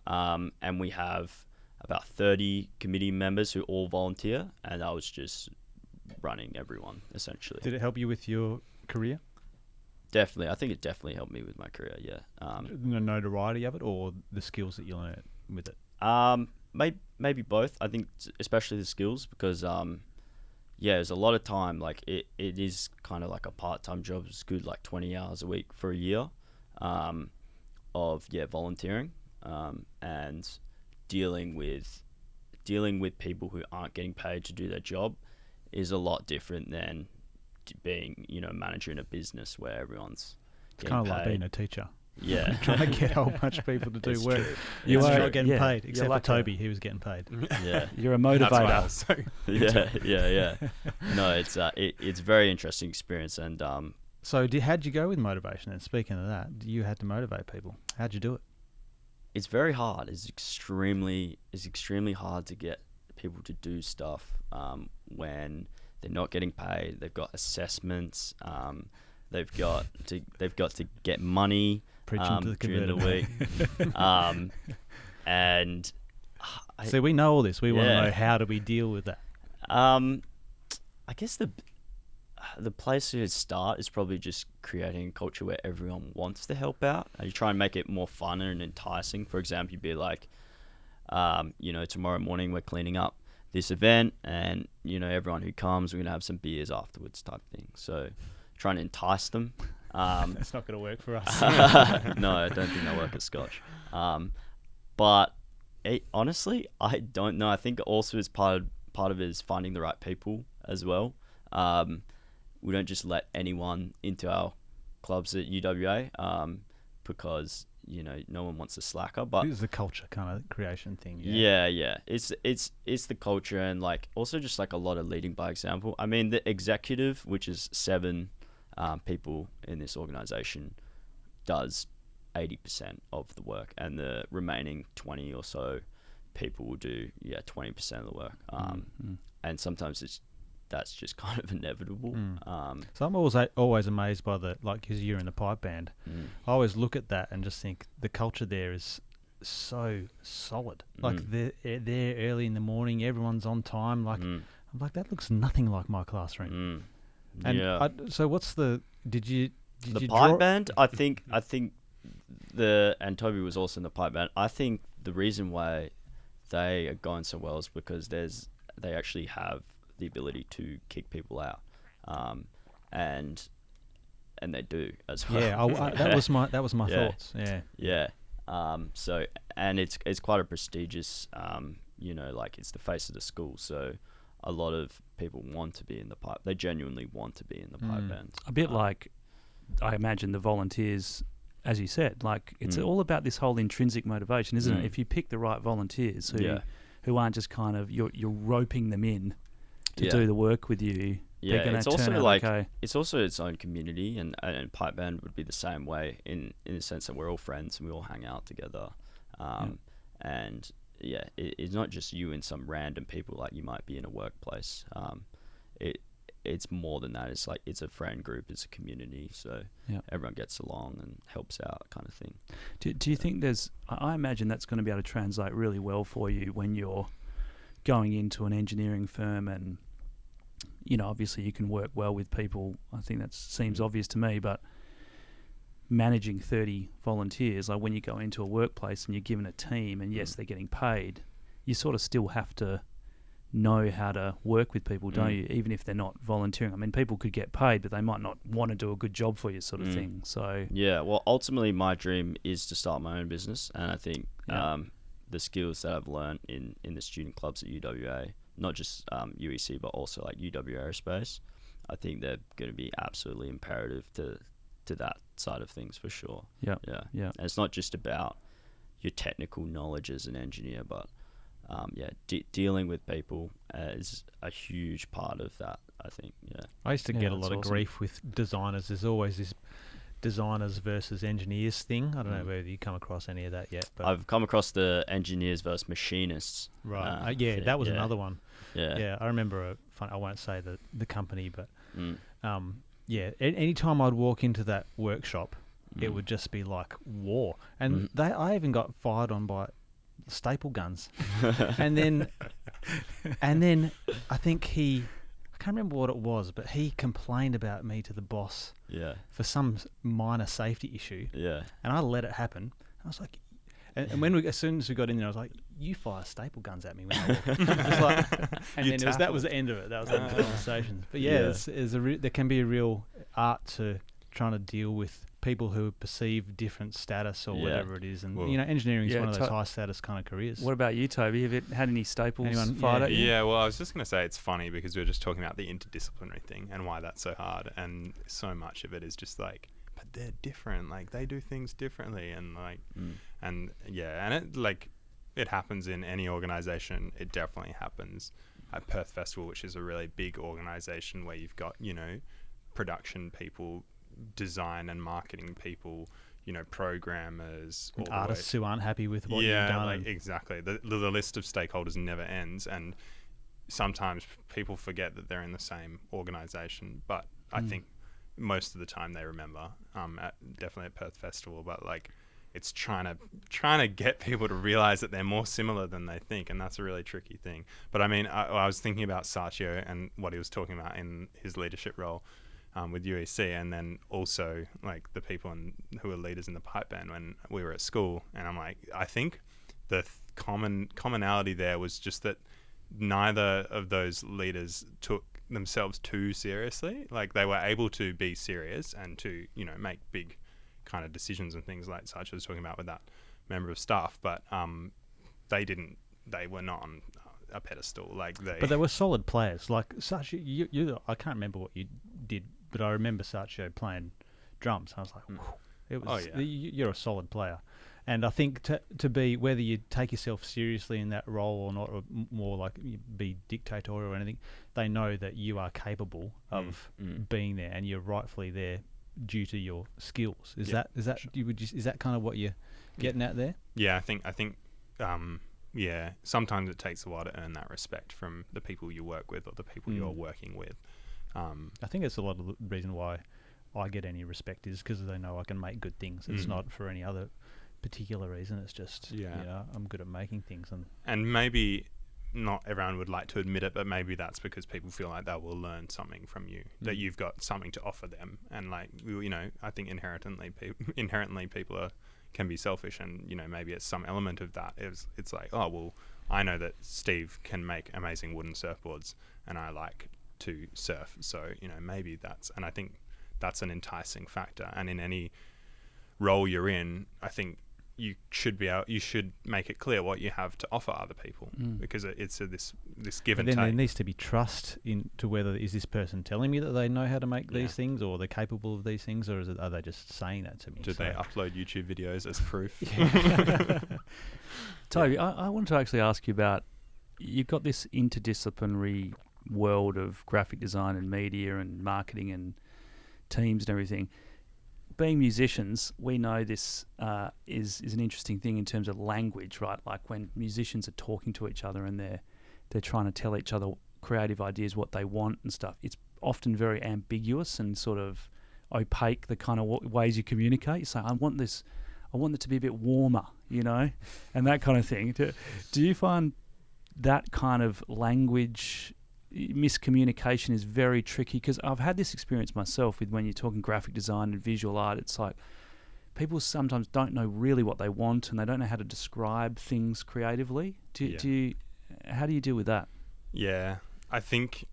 Speaker 1: and we have about 30 committee members who all volunteer, and I was just running everyone essentially.
Speaker 4: Did it help you with your career?
Speaker 1: Definitely, I think it definitely helped me with my career. Yeah.
Speaker 4: The notoriety of it, or the skills that you learn with it?
Speaker 1: Maybe both. I think especially the skills, because there's a lot of time. Like it is kind of like a part-time job. It's good, like 20 hours a week for a year of volunteering and dealing with people who aren't getting paid to do their job is a lot different than being, manager in a business where everyone's getting
Speaker 4: kind of
Speaker 1: paid.
Speaker 4: like being a teacher.
Speaker 1: Yeah.
Speaker 4: Trying to get a whole bunch of people to do
Speaker 1: It's
Speaker 4: work.
Speaker 1: true.
Speaker 4: You
Speaker 1: It's
Speaker 4: are
Speaker 1: true.
Speaker 4: not getting
Speaker 2: Yeah.
Speaker 4: paid,
Speaker 2: You're
Speaker 4: except for
Speaker 2: like
Speaker 4: Toby. He was getting paid.
Speaker 1: Yeah.
Speaker 2: You're a
Speaker 3: That's why I
Speaker 2: motivator.
Speaker 3: was so
Speaker 1: Yeah. No, it's a very interesting experience, and
Speaker 4: So how'd you go with motivation? And speaking of that, you had to motivate people. How'd you do it?
Speaker 1: it's very hard. It's extremely hard to get people to do stuff when they're not getting paid. They've got assessments. They've got to get money
Speaker 4: Preaching to the
Speaker 1: during the
Speaker 4: converted.
Speaker 1: week. And
Speaker 4: See, we know all this. We want to
Speaker 1: Yeah.
Speaker 4: know, how do we deal with that?
Speaker 1: I guess the place to start is probably just creating a culture where everyone wants to help out. You try and make it more fun and enticing. For example, you'd be like, tomorrow morning we're cleaning up this event, and everyone who comes, we're gonna have some beers afterwards, type thing. So trying to entice them.
Speaker 4: That's not going to work for us.
Speaker 1: No, I don't think they'll work at Scotch. But honestly, I don't know. I think also is part of it is finding the right people as well. We don't just let anyone into our clubs at UWA because no one wants a slacker. But
Speaker 4: This is the culture kind of creation thing.
Speaker 1: yeah. It's the culture, and like also just like a lot of leading by example. I mean, the executive, which is 7 people in this organization, does 80% of the work, and the remaining 20 or so people will do 20% of the work. And sometimes that's just kind of inevitable.
Speaker 4: So I'm always amazed by because you're in the pipe band. I always look at that and just think the culture there is so solid. Like they're there early in the morning, everyone's on time. Like I'm like, that looks nothing like my classroom. And so what's did you
Speaker 1: pipe band? I think and Toby was also in the pipe band. I think the reason why they are going so well is because they actually have the ability to kick people out, and they do as well.
Speaker 4: Yeah, that was my
Speaker 1: Yeah.
Speaker 4: thoughts. Yeah.
Speaker 1: Yeah. So, and it's quite a prestigious, like it's the face of the school. So a lot of people want to be in the pipe. They genuinely want to be in the pipe band.
Speaker 2: A bit like, I imagine the volunteers, as you said, like it's all about this whole intrinsic motivation, isn't it? If you pick the right volunteers who aren't just kind of, you're roping them in to do the work with you.
Speaker 1: Yeah,
Speaker 2: they're
Speaker 1: it's
Speaker 2: gonna turn
Speaker 1: also
Speaker 2: out
Speaker 1: like
Speaker 2: okay.
Speaker 1: it's also its own community, and pipe band would be the same way in the sense that we're all friends and we all hang out together. And it's not just you and some random people like you might be in a workplace. It's more than that. It's like it's a friend group, it's a community, so everyone gets along and helps out, kind of thing.
Speaker 2: Do you think I imagine that's going to be able to translate really well for you when you're going into an engineering firm, and obviously you can work well with people. I think that seems obvious to me, but managing 30 volunteers, like when you go into a workplace and you're given a team, and yes, they're getting paid, you sort of still have to know how to work with people, don't you? Even if they're not volunteering. I mean, people could get paid, but they might not want to do a good job for you, sort of thing. So
Speaker 1: yeah, well, ultimately my dream is to start my own business, and I think the skills that I've learned in the student clubs at UWA, not just UEC, but also like UWA Aerospace, I think they're going to be absolutely imperative to that side of things for sure. Yeah. And it's not just about your technical knowledge as an engineer, but dealing with people is a huge part of that, I think. Yeah.
Speaker 4: I used to get a lot of
Speaker 2: awesome.
Speaker 4: grief with designers. There's always this designers versus engineers thing. I don't know whether you come across any of that yet. But
Speaker 1: I've come across the engineers versus machinists.
Speaker 4: right. That was another one.
Speaker 1: Yeah.
Speaker 4: I remember I won't say the company, but anytime I'd walk into that workshop, it would just be like war. And I even got fired on by staple guns. and then I think I can't remember what it was, but he complained about me to the boss
Speaker 1: Yeah.
Speaker 4: for some minor safety issue,
Speaker 1: Yeah.
Speaker 4: and I let it happen. I was like, and as soon as we got in there, I was like, "You fire staple guns at me when I walk." It's like, and then that was the end of it. That was the end of the conversation. But yeah,
Speaker 1: Yeah.
Speaker 4: there can be a real art to trying to deal with people who perceive different status or
Speaker 1: Yeah.
Speaker 4: whatever it is, and
Speaker 3: Well,
Speaker 4: engineering is
Speaker 2: yeah,
Speaker 4: one of those high status kind of careers.
Speaker 2: What about you, Toby? Have you had any staples
Speaker 4: Anyone-
Speaker 2: fired
Speaker 4: yeah.
Speaker 2: at you?
Speaker 3: Yeah, well, I was just going to say it's funny because we were just talking about the interdisciplinary thing and why that's so hard, and so much of it is just like, but they're different, like they do things differently, and like, and yeah, and it like it happens in any organization. It definitely happens at Perth Festival, which is a really big organization where you've got production people, design and marketing people, programmers, all the way-
Speaker 4: Artists who aren't happy with what you've done.
Speaker 3: like exactly. The list of stakeholders never ends, and sometimes people forget that they're in the same organization. But I think most of the time they remember. Definitely at Perth Festival, but like it's trying to get people to realize that they're more similar than they think, and that's a really tricky thing. But I mean, I was thinking about Sachio and what he was talking about in his leadership role. With UEC, and then also like the people who were leaders in the pipe band when we were at school, and I'm like, I think the commonality there was just that neither of those leaders took themselves too seriously. Like they were able to be serious and to make big kind of decisions and things like such as talking about with that member of staff, but they were not on a pedestal.
Speaker 4: But they were solid players. Like Sachio, you I can't remember what you did, but I remember Sachio playing drums. I was like, whew, it was. You're a solid player, and I think to be, whether you take yourself seriously in that role or not, or more like you be dictatorial or anything, they know that you are capable of being there, and you're rightfully there due to your skills. Is that kind of what you're getting at there?
Speaker 3: Yeah, I think. Yeah, sometimes it takes a while to earn that respect from the people you work with or the people you're working with.
Speaker 4: I think it's a lot of the reason why I get any respect is because they know I can make good things. It's not for any other particular reason. It's just I'm good at making things,
Speaker 3: and maybe not everyone would like to admit it, but maybe that's because people feel like they will learn something from you, that you've got something to offer them, and like I think inherently people can be selfish, and maybe it's some element of that. It's like, oh well, I know that Steve can make amazing wooden surfboards, and I like to surf, so maybe that's, and I think that's an enticing factor. And in any role you're in, I think you should make it clear what you have to offer other people, because it's this give and
Speaker 4: take.
Speaker 3: take.
Speaker 4: There needs to be trust into whether is this person telling me that they know how to make these things, or they're capable of these things, or are they just saying that to me?
Speaker 3: Do they upload YouTube videos as proof?
Speaker 2: Toby, I wanted to actually ask you about, you've got this interdisciplinary world of graphic design and media and marketing and teams and everything. Being musicians, we know this is an interesting thing in terms of language, right? Like when musicians are talking to each other and they're trying to tell each other creative ideas, what they want and stuff. It's often very ambiguous and sort of opaque, the kind of ways you communicate. You say, I want it to be a bit warmer, and that kind of thing. Do you find that kind of language miscommunication is very tricky? Because I've had this experience myself with when you're talking graphic design and visual art. It's like people sometimes don't know really what they want, and they don't know how to describe things creatively. How do you deal with that?
Speaker 3: Yeah, I think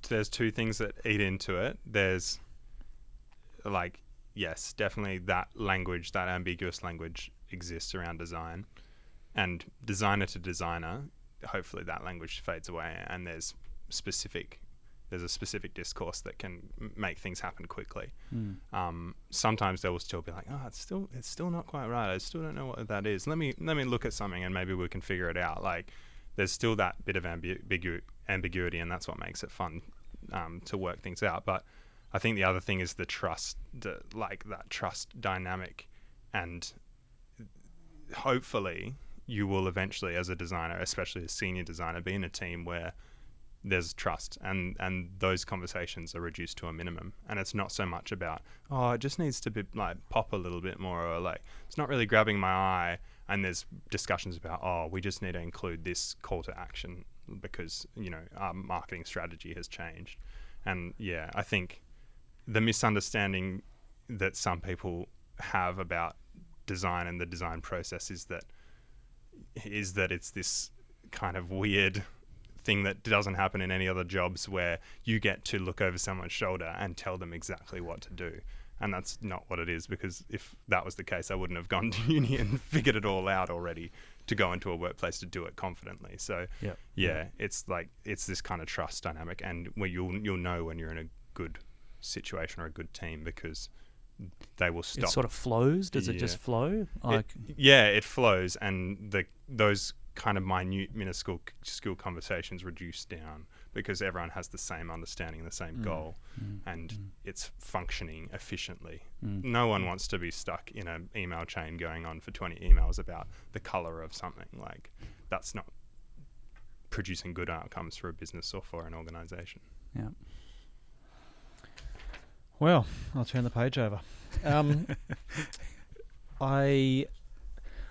Speaker 3: there's two things that eat into it. There's like, yes, definitely that language, that ambiguous language exists around design, and designer to designer, hopefully that language fades away, and there's a specific discourse that can make things happen quickly. Sometimes they will still be like, it's still not quite right. I still don't know what that is. Let me look at something and maybe we can figure it out. Like there's still that bit of ambiguity, and that's what makes it fun to work things out. But I think the other thing is the trust, that trust dynamic, and hopefully you will eventually, as a designer, especially a senior designer, be in a team where there's trust, and those conversations are reduced to a minimum. And it's not so much about, it just needs to be like pop a little bit more, or like it's not really grabbing my eye. And there's discussions about, we just need to include this call to action because, our marketing strategy has changed. And yeah, I think the misunderstanding that some people have about design and the design process is that it's this kind of weird thing that doesn't happen in any other jobs, where you get to look over someone's shoulder and tell them exactly what to do. And that's not what it is, because if that was the case, I wouldn't have gone to uni and figured it all out already to go into a workplace to do it confidently. So it's this kind of trust dynamic, and where you'll know when you're in a good situation or a good team, because they will stop.
Speaker 2: It sort of flows. Does it just flow?
Speaker 3: It flows, and those kind of minute, minuscule conversations reduce down, because everyone has the same understanding, the same goal, and it's functioning efficiently. No one wants to be stuck in an email chain going on for 20 emails about the color of something. Like, that's not producing good outcomes for a business or for an organization.
Speaker 2: Yeah.
Speaker 4: Well, I'll turn the page over.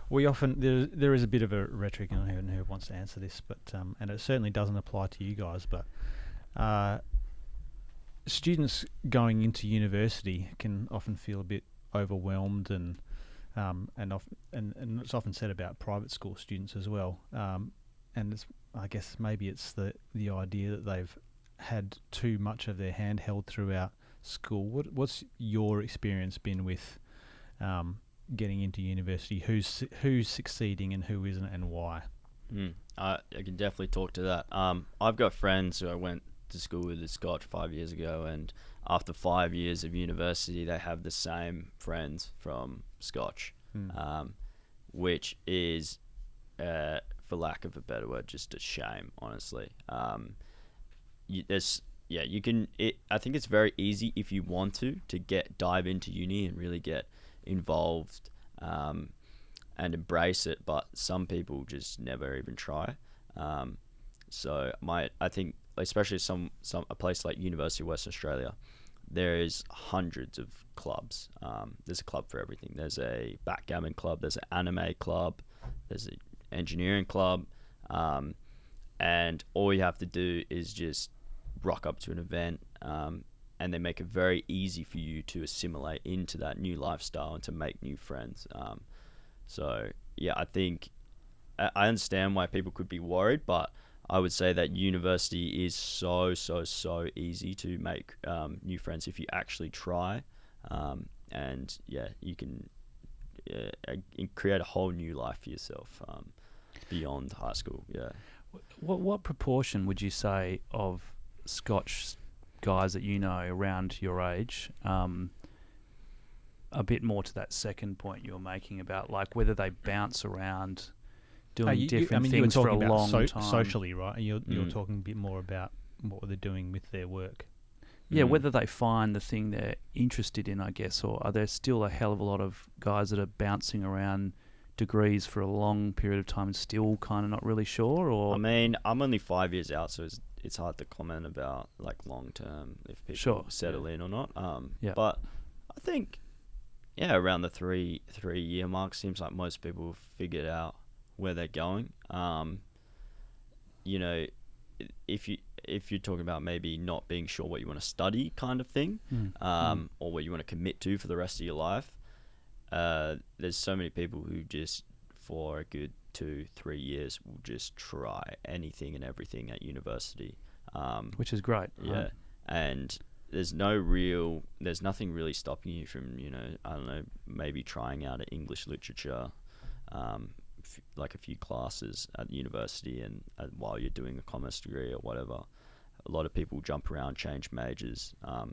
Speaker 4: We often there is a bit of a rhetoric, and who wants to answer this, but and it certainly doesn't apply to you guys. But students going into university can often feel a bit overwhelmed, and it's often said about private school students as well. And I guess maybe it's the idea that they've had too much of their hand held throughout school. What's your experience been with getting into university? Who's succeeding and who isn't, and why?
Speaker 1: I can definitely talk to that. I've got friends who I went to school with at Scotch 5 years ago, and after 5 years of university, they have the same friends from Scotch, which is, for lack of a better word, just a shame, honestly. I think it's very easy if you want to dive into uni and really get involved and embrace it, but some people just never even try. I think especially a place like University of Western Australia, there is hundreds of clubs. There's a club for everything. There's a backgammon club, there's an anime club, there's an engineering club, and all you have to do is just rock up to an event, and they make it very easy for you to assimilate into that new lifestyle and to make new friends. I think I understand why people could be worried, but I would say that university is so easy to make new friends if you actually try, and you can create a whole new life for yourself beyond high school.
Speaker 2: What proportion would you say of Scotch guys that you know around your age, a bit more to that second point you were making about like whether they bounce around doing different things for a long time
Speaker 4: socially, right? You're talking a bit more about what they're doing with their work.
Speaker 2: Whether they find the thing they're interested in, I guess, or are there still a hell of a lot of guys that are bouncing around degrees for a long period of time and still kind of not really sure? Or
Speaker 1: I mean, I'm only 5 years out, so it's hard to comment about like long term if people settle in or not. But I think around the three year mark seems like most people have figured out where they're going. If you're talking about maybe not being sure what you want to study kind of thing, or what you want to commit to for the rest of your life, there's so many people who just for a good 2-3 years will just try anything and everything at university,
Speaker 2: which is great.
Speaker 1: Right? And there's nothing really stopping you from, I don't know, maybe trying out an English literature, like a few classes at university, and while you're doing a commerce degree or whatever. A lot of people jump around, change majors. I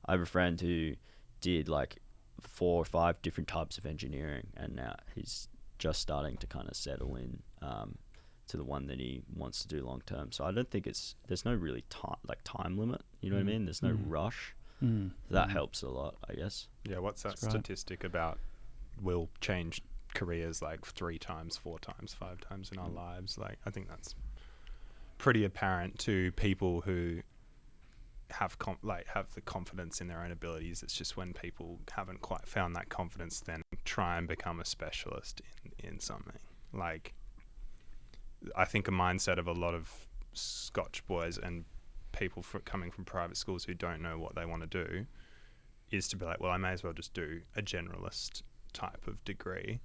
Speaker 1: have a friend who did like 4 or 5 different types of engineering, and now he's just starting to kind of settle in to the one that he wants to do long term. So I don't think there's no really time limit. You know what I mean? There's no rush. That helps a lot, I guess.
Speaker 3: Yeah. What's that statistic about? We'll change careers like 3 times, 4 times, 5 times in our lives. Like, I think that's pretty apparent to people who have the confidence in their own abilities. It's just when people haven't quite found that confidence, then try and become a specialist in something. Like, I think a mindset of a lot of Scotch boys and people coming from private schools who don't know what they want to do is to be like, well, I may as well just do a generalist type of degree.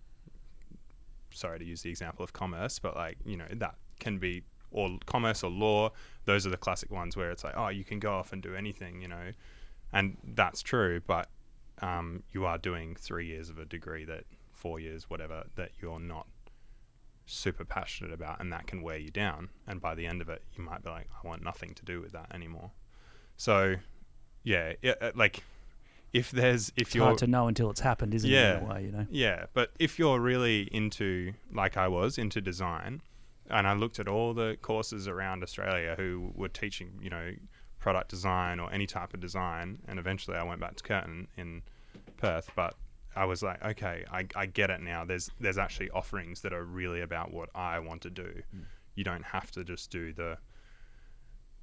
Speaker 3: Sorry to use the example of commerce, but like, you know, that can be, or commerce or law. Those are the classic ones where it's like, oh, you can go off and do anything, you know, and that's true. But you are doing 3 years of a degree, that 4 years, whatever, that you're not super passionate about, and that can wear you down. And by the end of it, you might be like, I want nothing to do with that anymore. So yeah, like if
Speaker 2: It's
Speaker 3: you're
Speaker 2: hard to know until it's happened, isn't it, in a way, you know?
Speaker 3: Yeah, but if you're really into, like I was, into design, and I looked at all the courses around Australia who were teaching, you know, product design or any type of design, and eventually I went back to Curtin in Perth, but I was like, okay, I get it now. There's actually offerings that are really about what I want to do. You don't have to just do the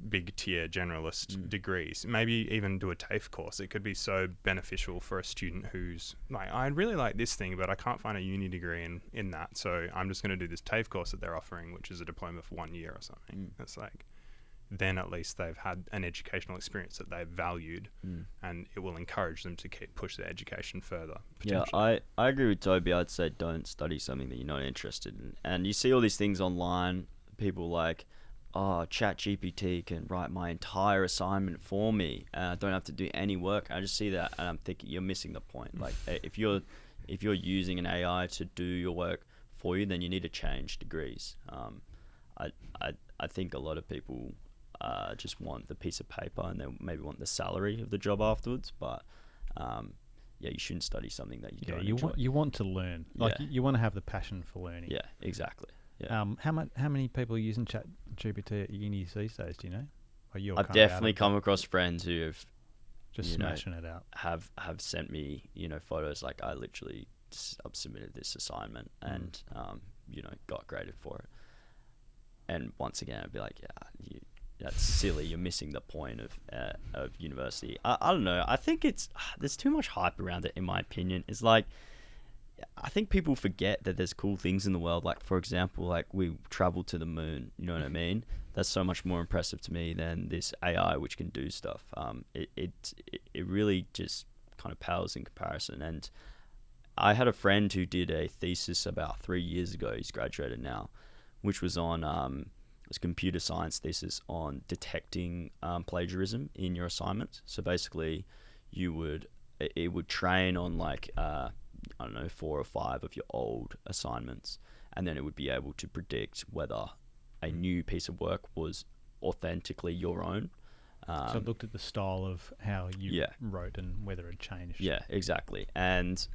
Speaker 3: big tier generalist degrees. Maybe even do a TAFE course. It could be so beneficial for a student who's like, I really like this thing, but I can't find a uni degree in that, so I'm just going to do this TAFE course that they're offering, which is a diploma for 1 year or something. It's like, then at least they've had an educational experience that they've valued, and it will encourage them to push their education further.
Speaker 1: Yeah, I agree with Toby. I'd say don't study something that you're not interested in. And you see all these things online, people like, oh, ChatGPT can write my entire assignment for me, and I don't have to do any work. I just see that, and I'm thinking you're missing the point. Like, if you're using an AI to do your work for you, then you need to change degrees. I think a lot of people just want the piece of paper, and they maybe want the salary of the job afterwards. But yeah, you shouldn't study something that you don't enjoy.
Speaker 4: You want to learn, like you want to have the passion for learning.
Speaker 1: Yeah, exactly. Yeah.
Speaker 4: How many people are using ChatGPT at uni these days? Do you know?
Speaker 1: I've definitely come across friends who have
Speaker 4: just smashing it out.
Speaker 1: Have sent me, you know, photos like I literally submitted this assignment and you know, got graded for it. And once again, I'd be like, yeah, that's silly. You're missing the point of university. I don't know. I think there's too much hype around it, in my opinion. It's like, I think people forget that there's cool things in the world. Like, for example, like we traveled to the moon. You know what I mean? That's so much more impressive to me than this AI which can do stuff. It really just kind of pales in comparison. And I had a friend who did a thesis about 3 years ago. He's graduated now, which was on it was a computer science thesis on detecting plagiarism in your assignments. So basically, it would train on like I don't know, 4 or 5 of your old assignments, and then it would be able to predict whether a new piece of work was authentically your own.
Speaker 4: So it looked at the style of how you wrote and whether it changed.
Speaker 1: Yeah, exactly. And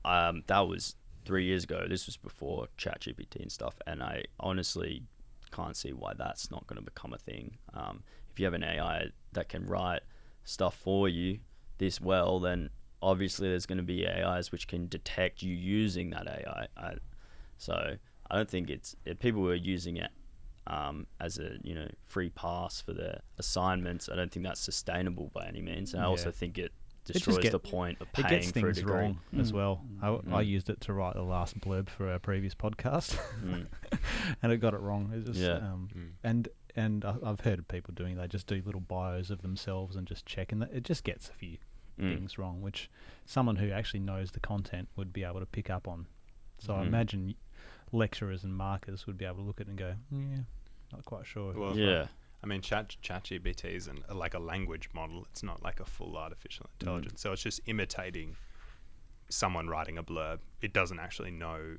Speaker 1: that was 3 years ago. This was before ChatGPT and stuff, and I honestly can't see why that's not going to become a thing. If you have an AI that can write stuff for you this well, then obviously there's going to be AIs which can detect you using that AI. So I don't think if people were using it as a, you know, free pass for their assignments, I don't think that's sustainable by any means. And I also think it destroys the point of paying for a degree. It gets things wrong
Speaker 4: as well. I used it to write the last blurb for our previous podcast, and it got it wrong. It just, and I've heard of people doing. They just do little bios of themselves and just check, and it just gets a few things wrong, which someone who actually knows the content would be able to pick up on. So I imagine lecturers and markers would be able to look at it and go, yeah, not quite sure.
Speaker 3: Well, yeah. I mean, ChatGPT is like a language model. It's not like a full artificial intelligence. So it's just imitating someone writing a blurb. It doesn't actually know,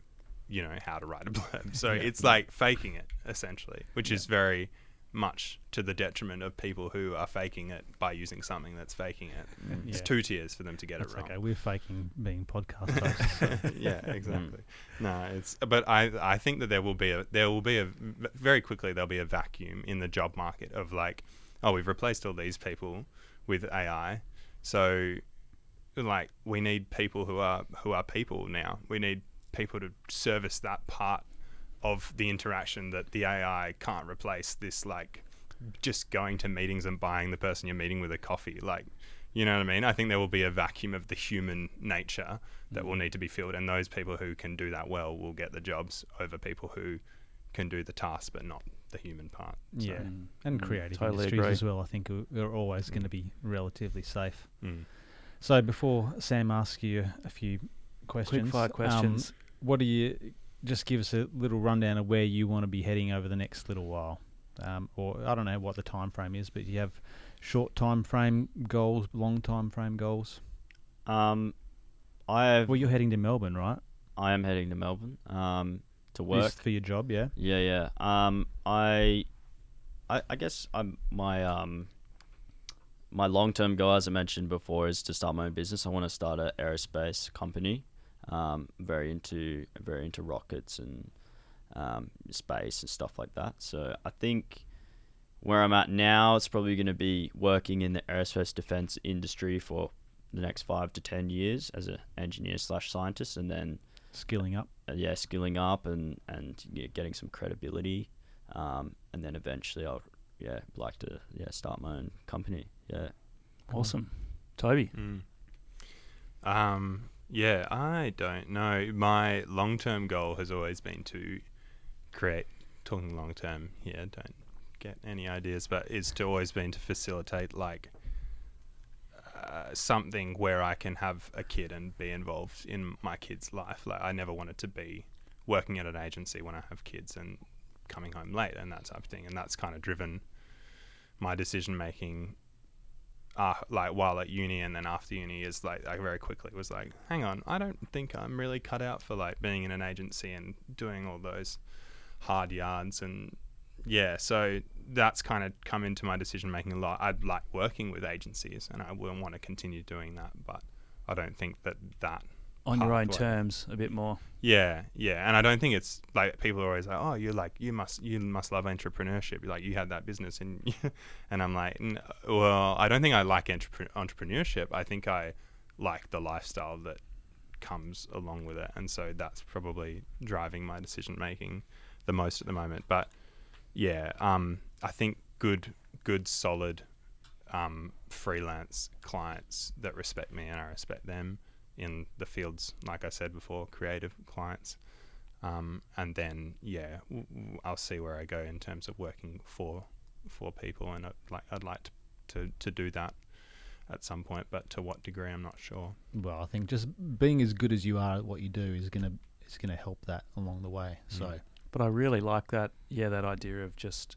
Speaker 3: you know, how to write a blurb. So it's like faking it, essentially, which is very much to the detriment of people who are faking it by using something that's faking it. It's 2 tiers for them to get it wrong.
Speaker 4: Okay, we're faking being podcast hosts. So.
Speaker 3: Yeah, exactly. But I think that there will be a very quickly there'll be a vacuum in the job market of like, oh, we've replaced all these people with AI, so like we need people who are people now. We need people to service that part of the interaction that the AI can't replace. This like just going to meetings and buying the person you're meeting with a coffee, like, you know what I mean? I think there will be a vacuum of the human nature that will need to be filled, and those people who can do that well will get the jobs over people who can do the task but not the human part.
Speaker 4: Yeah,
Speaker 2: Mm.
Speaker 4: and
Speaker 2: Mm,
Speaker 4: creative
Speaker 2: totally
Speaker 4: industries
Speaker 2: agree.
Speaker 4: as well. I think are always going to be relatively safe.
Speaker 3: Mm.
Speaker 4: So before Sam asks you a few questions,
Speaker 2: Quick fire questions.
Speaker 4: what do you just give us a little rundown of where you want to be heading over the next little while, or I don't know what the time frame is, but you have short time frame goals, long time frame goals.
Speaker 1: I have.
Speaker 4: Well, you're heading to Melbourne, right?
Speaker 1: I am heading to Melbourne to work.
Speaker 4: Is for your job, yeah.
Speaker 1: Yeah. I guess my long-term goal, as I mentioned before, is to start my own business. I want to start an aerospace company. Very into rockets and space and stuff like that. So I think where I'm at now, it's probably going to be working in the aerospace defense industry for the next 5 to 10 years as an engineer/scientist, and then
Speaker 4: Skilling up.
Speaker 1: skilling up and getting some credibility, and then eventually I'll like to start my own company. Yeah.
Speaker 2: Awesome. Toby.
Speaker 3: Yeah, I don't know. My long-term goal has always been to create, talking long-term here, don't get any ideas, but it's to always been to facilitate like something where I can have a kid and be involved in my kid's life. Like I never wanted to be working at an agency when I have kids and coming home late and that type of thing. And that's kind of driven my decision making like while at uni, and then after uni is like I very quickly was like, hang on, I don't think I'm really cut out for like being in an agency and doing all those hard yards. And yeah, so that's kind of come into my decision making a lot. I'd like working with agencies and I will want to continue doing that, but I don't think that
Speaker 2: On your own
Speaker 3: pathway-
Speaker 2: terms, a bit more.
Speaker 3: Yeah, and I don't think it's like people are always like, oh, you must love entrepreneurship. Like you had that business, and and I'm like, well, I don't think I like entrepreneurship. I think I like the lifestyle that comes along with it, and so that's probably driving my decision making the most at the moment. But yeah, I think good solid freelance clients that respect me and I respect them in the fields, like I said before, creative clients, and then I'll see where I go in terms of working for people, and I'd like to do that at some point, but to what degree I'm not sure.
Speaker 4: Well, I think just being as good as you are at what you do is gonna help that along the way. So
Speaker 2: But I really like that, that idea of just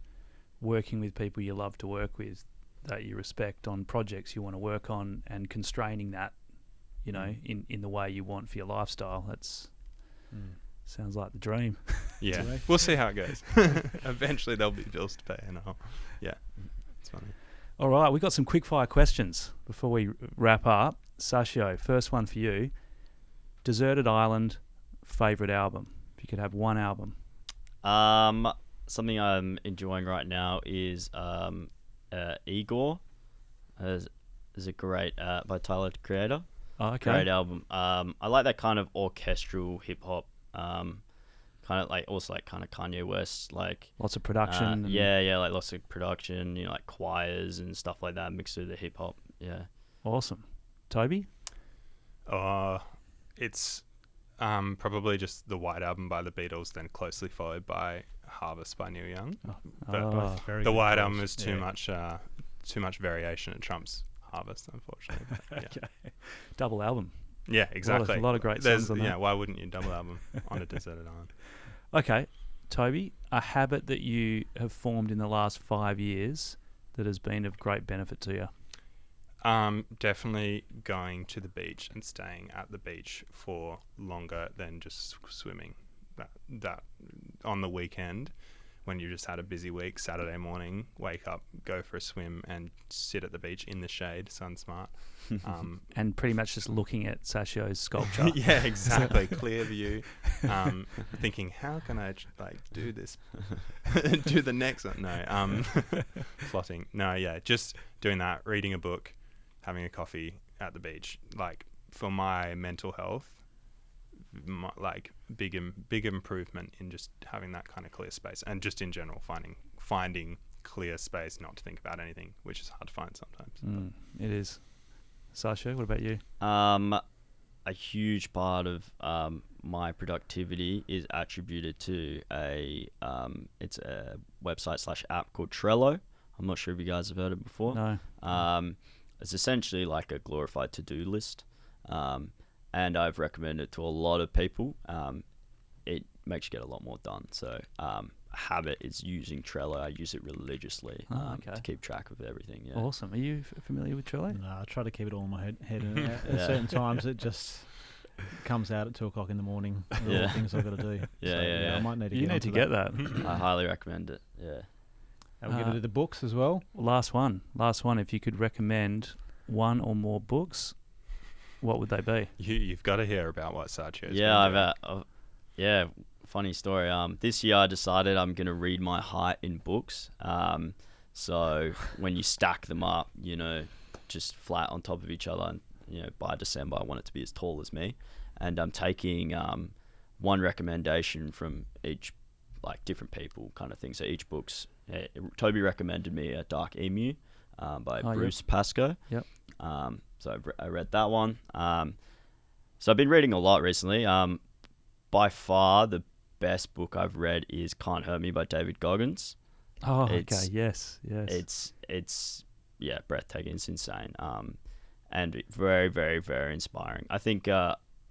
Speaker 2: working with people you love to work with, that you respect on projects you want to work on, and constraining that, in the way you want for your lifestyle. That's sounds like the dream.
Speaker 3: Yeah, we'll see how it goes. Eventually there'll be bills to pay, and it's funny.
Speaker 2: All right, we got some quick fire questions before we wrap up. Sachio, first one for you. Deserted Island, favourite album? If you could have one album.
Speaker 1: Something I'm enjoying right now is Igor. Is a great by Tyler the Creator.
Speaker 2: Oh, okay.
Speaker 1: Great album. I like that kind of orchestral hip hop. Kind of like also like kind of Kanye West, like
Speaker 2: Lots of production.
Speaker 1: like lots of production. Like choirs and stuff like that mixed with the hip hop. Yeah.
Speaker 2: Awesome. Toby?
Speaker 3: It's probably just the White Album by the Beatles, then closely followed by Harvest by Neil Young. But
Speaker 4: both very
Speaker 3: the
Speaker 4: good
Speaker 3: White
Speaker 4: calls.
Speaker 3: Album is too much variation. It trumps Harvest, unfortunately. But,
Speaker 2: Okay. Double album.
Speaker 3: yeah, exactly.
Speaker 2: A lot of great
Speaker 3: There's,
Speaker 2: songs on that.
Speaker 3: why wouldn't you double album on a deserted island?
Speaker 2: Okay. Toby, a habit that you have formed in the last 5 years that has been of great benefit to you?
Speaker 3: Definitely going to the beach and staying at the beach for longer than just swimming. That on the weekend, when you just had a busy week, Saturday morning, wake up, go for a swim, and sit at the beach in the shade, sun smart.
Speaker 2: And pretty much just looking at Sachio's sculpture.
Speaker 3: Yeah, exactly. Clear view. Thinking, how can I do this? Do the next one? No. Plotting. No. Yeah. Just doing that. Reading a book, having a coffee at the beach. Like for my mental health, big improvement in just having that kind of clear space, and just in general finding clear space, not to think about anything, which is hard to find sometimes.
Speaker 2: It is. Sachio, what about you?
Speaker 1: A huge part of my productivity is attributed to it's a website / app called Trello. I'm not sure if you guys have heard it before.
Speaker 2: No.
Speaker 1: It's essentially like a glorified to-do list, and I've recommended it to a lot of people. It makes you get a lot more done. So habit is using Trello. I use it religiously to keep track of everything. Yeah.
Speaker 2: Awesome. Are you familiar with Trello?
Speaker 4: No, I try to keep it all in my head and at certain times it just comes out at 2:00 in the morning. All the things I've got to do.
Speaker 1: Yeah.
Speaker 4: I might need to
Speaker 2: You need to get that.
Speaker 1: I highly recommend it. Yeah.
Speaker 4: Are we going to do the books as well?
Speaker 2: Last one. If you could recommend one or more books, what would they be?
Speaker 3: You've got to hear about what Sachio's
Speaker 1: Yeah, funny story. This year I decided I'm going to read my height in books. So when you stack them up, just flat on top of each other, and by December I want it to be as tall as me. And I'm taking one recommendation from each, like different people kind of thing. So each book's Toby recommended me a Dark Emu by Bruce Pascoe.
Speaker 2: Yep.
Speaker 1: So I read that one. So I've been reading a lot recently. By far the best book I've read is Can't Hurt Me by David Goggins.
Speaker 2: Oh, okay. Yes.
Speaker 1: It's breathtaking. It's insane. And very, very, very inspiring. I think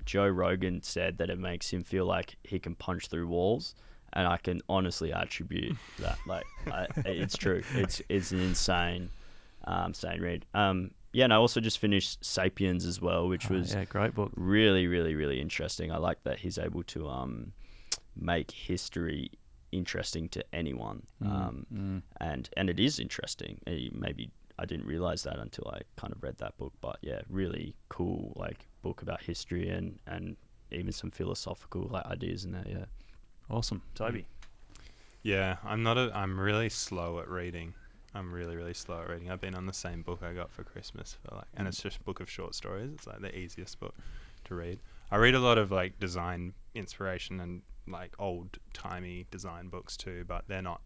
Speaker 1: Joe Rogan said that it makes him feel like he can punch through walls. And I can honestly attribute that. Like, it's true. It's an insane read. And I also just finished *Sapiens* as well, which was
Speaker 2: great book.
Speaker 1: Really, really, really interesting. I like that he's able to make history interesting to anyone. And it is interesting. Maybe I didn't realize that until I kind of read that book. But yeah, really cool book about history and even some philosophical ideas in there. Yeah.
Speaker 2: Awesome. Toby?
Speaker 3: Yeah, I'm really slow at reading. I'm really, really slow at reading. I've been on the same book I got for Christmas and it's just a book of short stories. It's like the easiest book to read. I read a lot of design inspiration and old-timey design books too, but they're not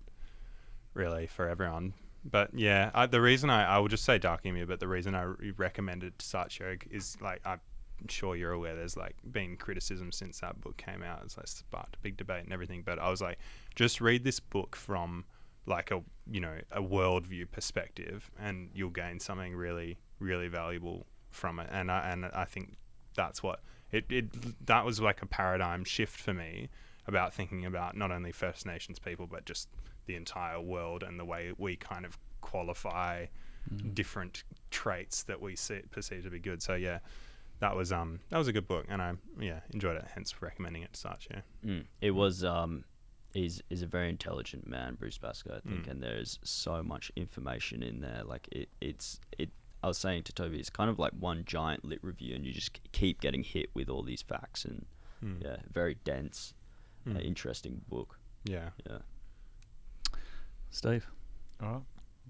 Speaker 3: really for everyone. But yeah, the reason I will just say Dark Emu, but the reason I recommended Sachio is I'm sure you're aware there's been criticism since that book came out. It's sparked a big debate and everything, but I was just read this book from a worldview perspective and you'll gain something really, really valuable from it. And I think that's what that was a paradigm shift for me about thinking about not only First Nations people but just the entire world and the way we kind of qualify different traits that we perceive to be good. So yeah, that was a good book, and I enjoyed it. Hence recommending it to such.
Speaker 1: It was is a very intelligent man, Bruce Pascoe, I think, and there's so much information in there. I was saying to Toby, it's kind of like one giant lit review, and you just keep getting hit with all these facts, and very dense, interesting book.
Speaker 3: Yeah.
Speaker 2: Steve?
Speaker 4: All right.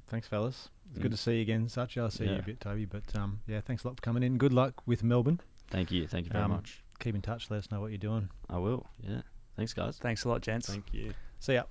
Speaker 4: Thanks, fellas. It's good to see you again, Sachio. I'll see you a bit, Toby. But thanks a lot for coming in. Good luck with Melbourne.
Speaker 1: Thank you very much.
Speaker 4: Keep in touch. Let us know what you're doing.
Speaker 1: I will. Yeah. Thanks, guys.
Speaker 2: Thanks a lot, gents.
Speaker 3: Thank you.
Speaker 4: See ya.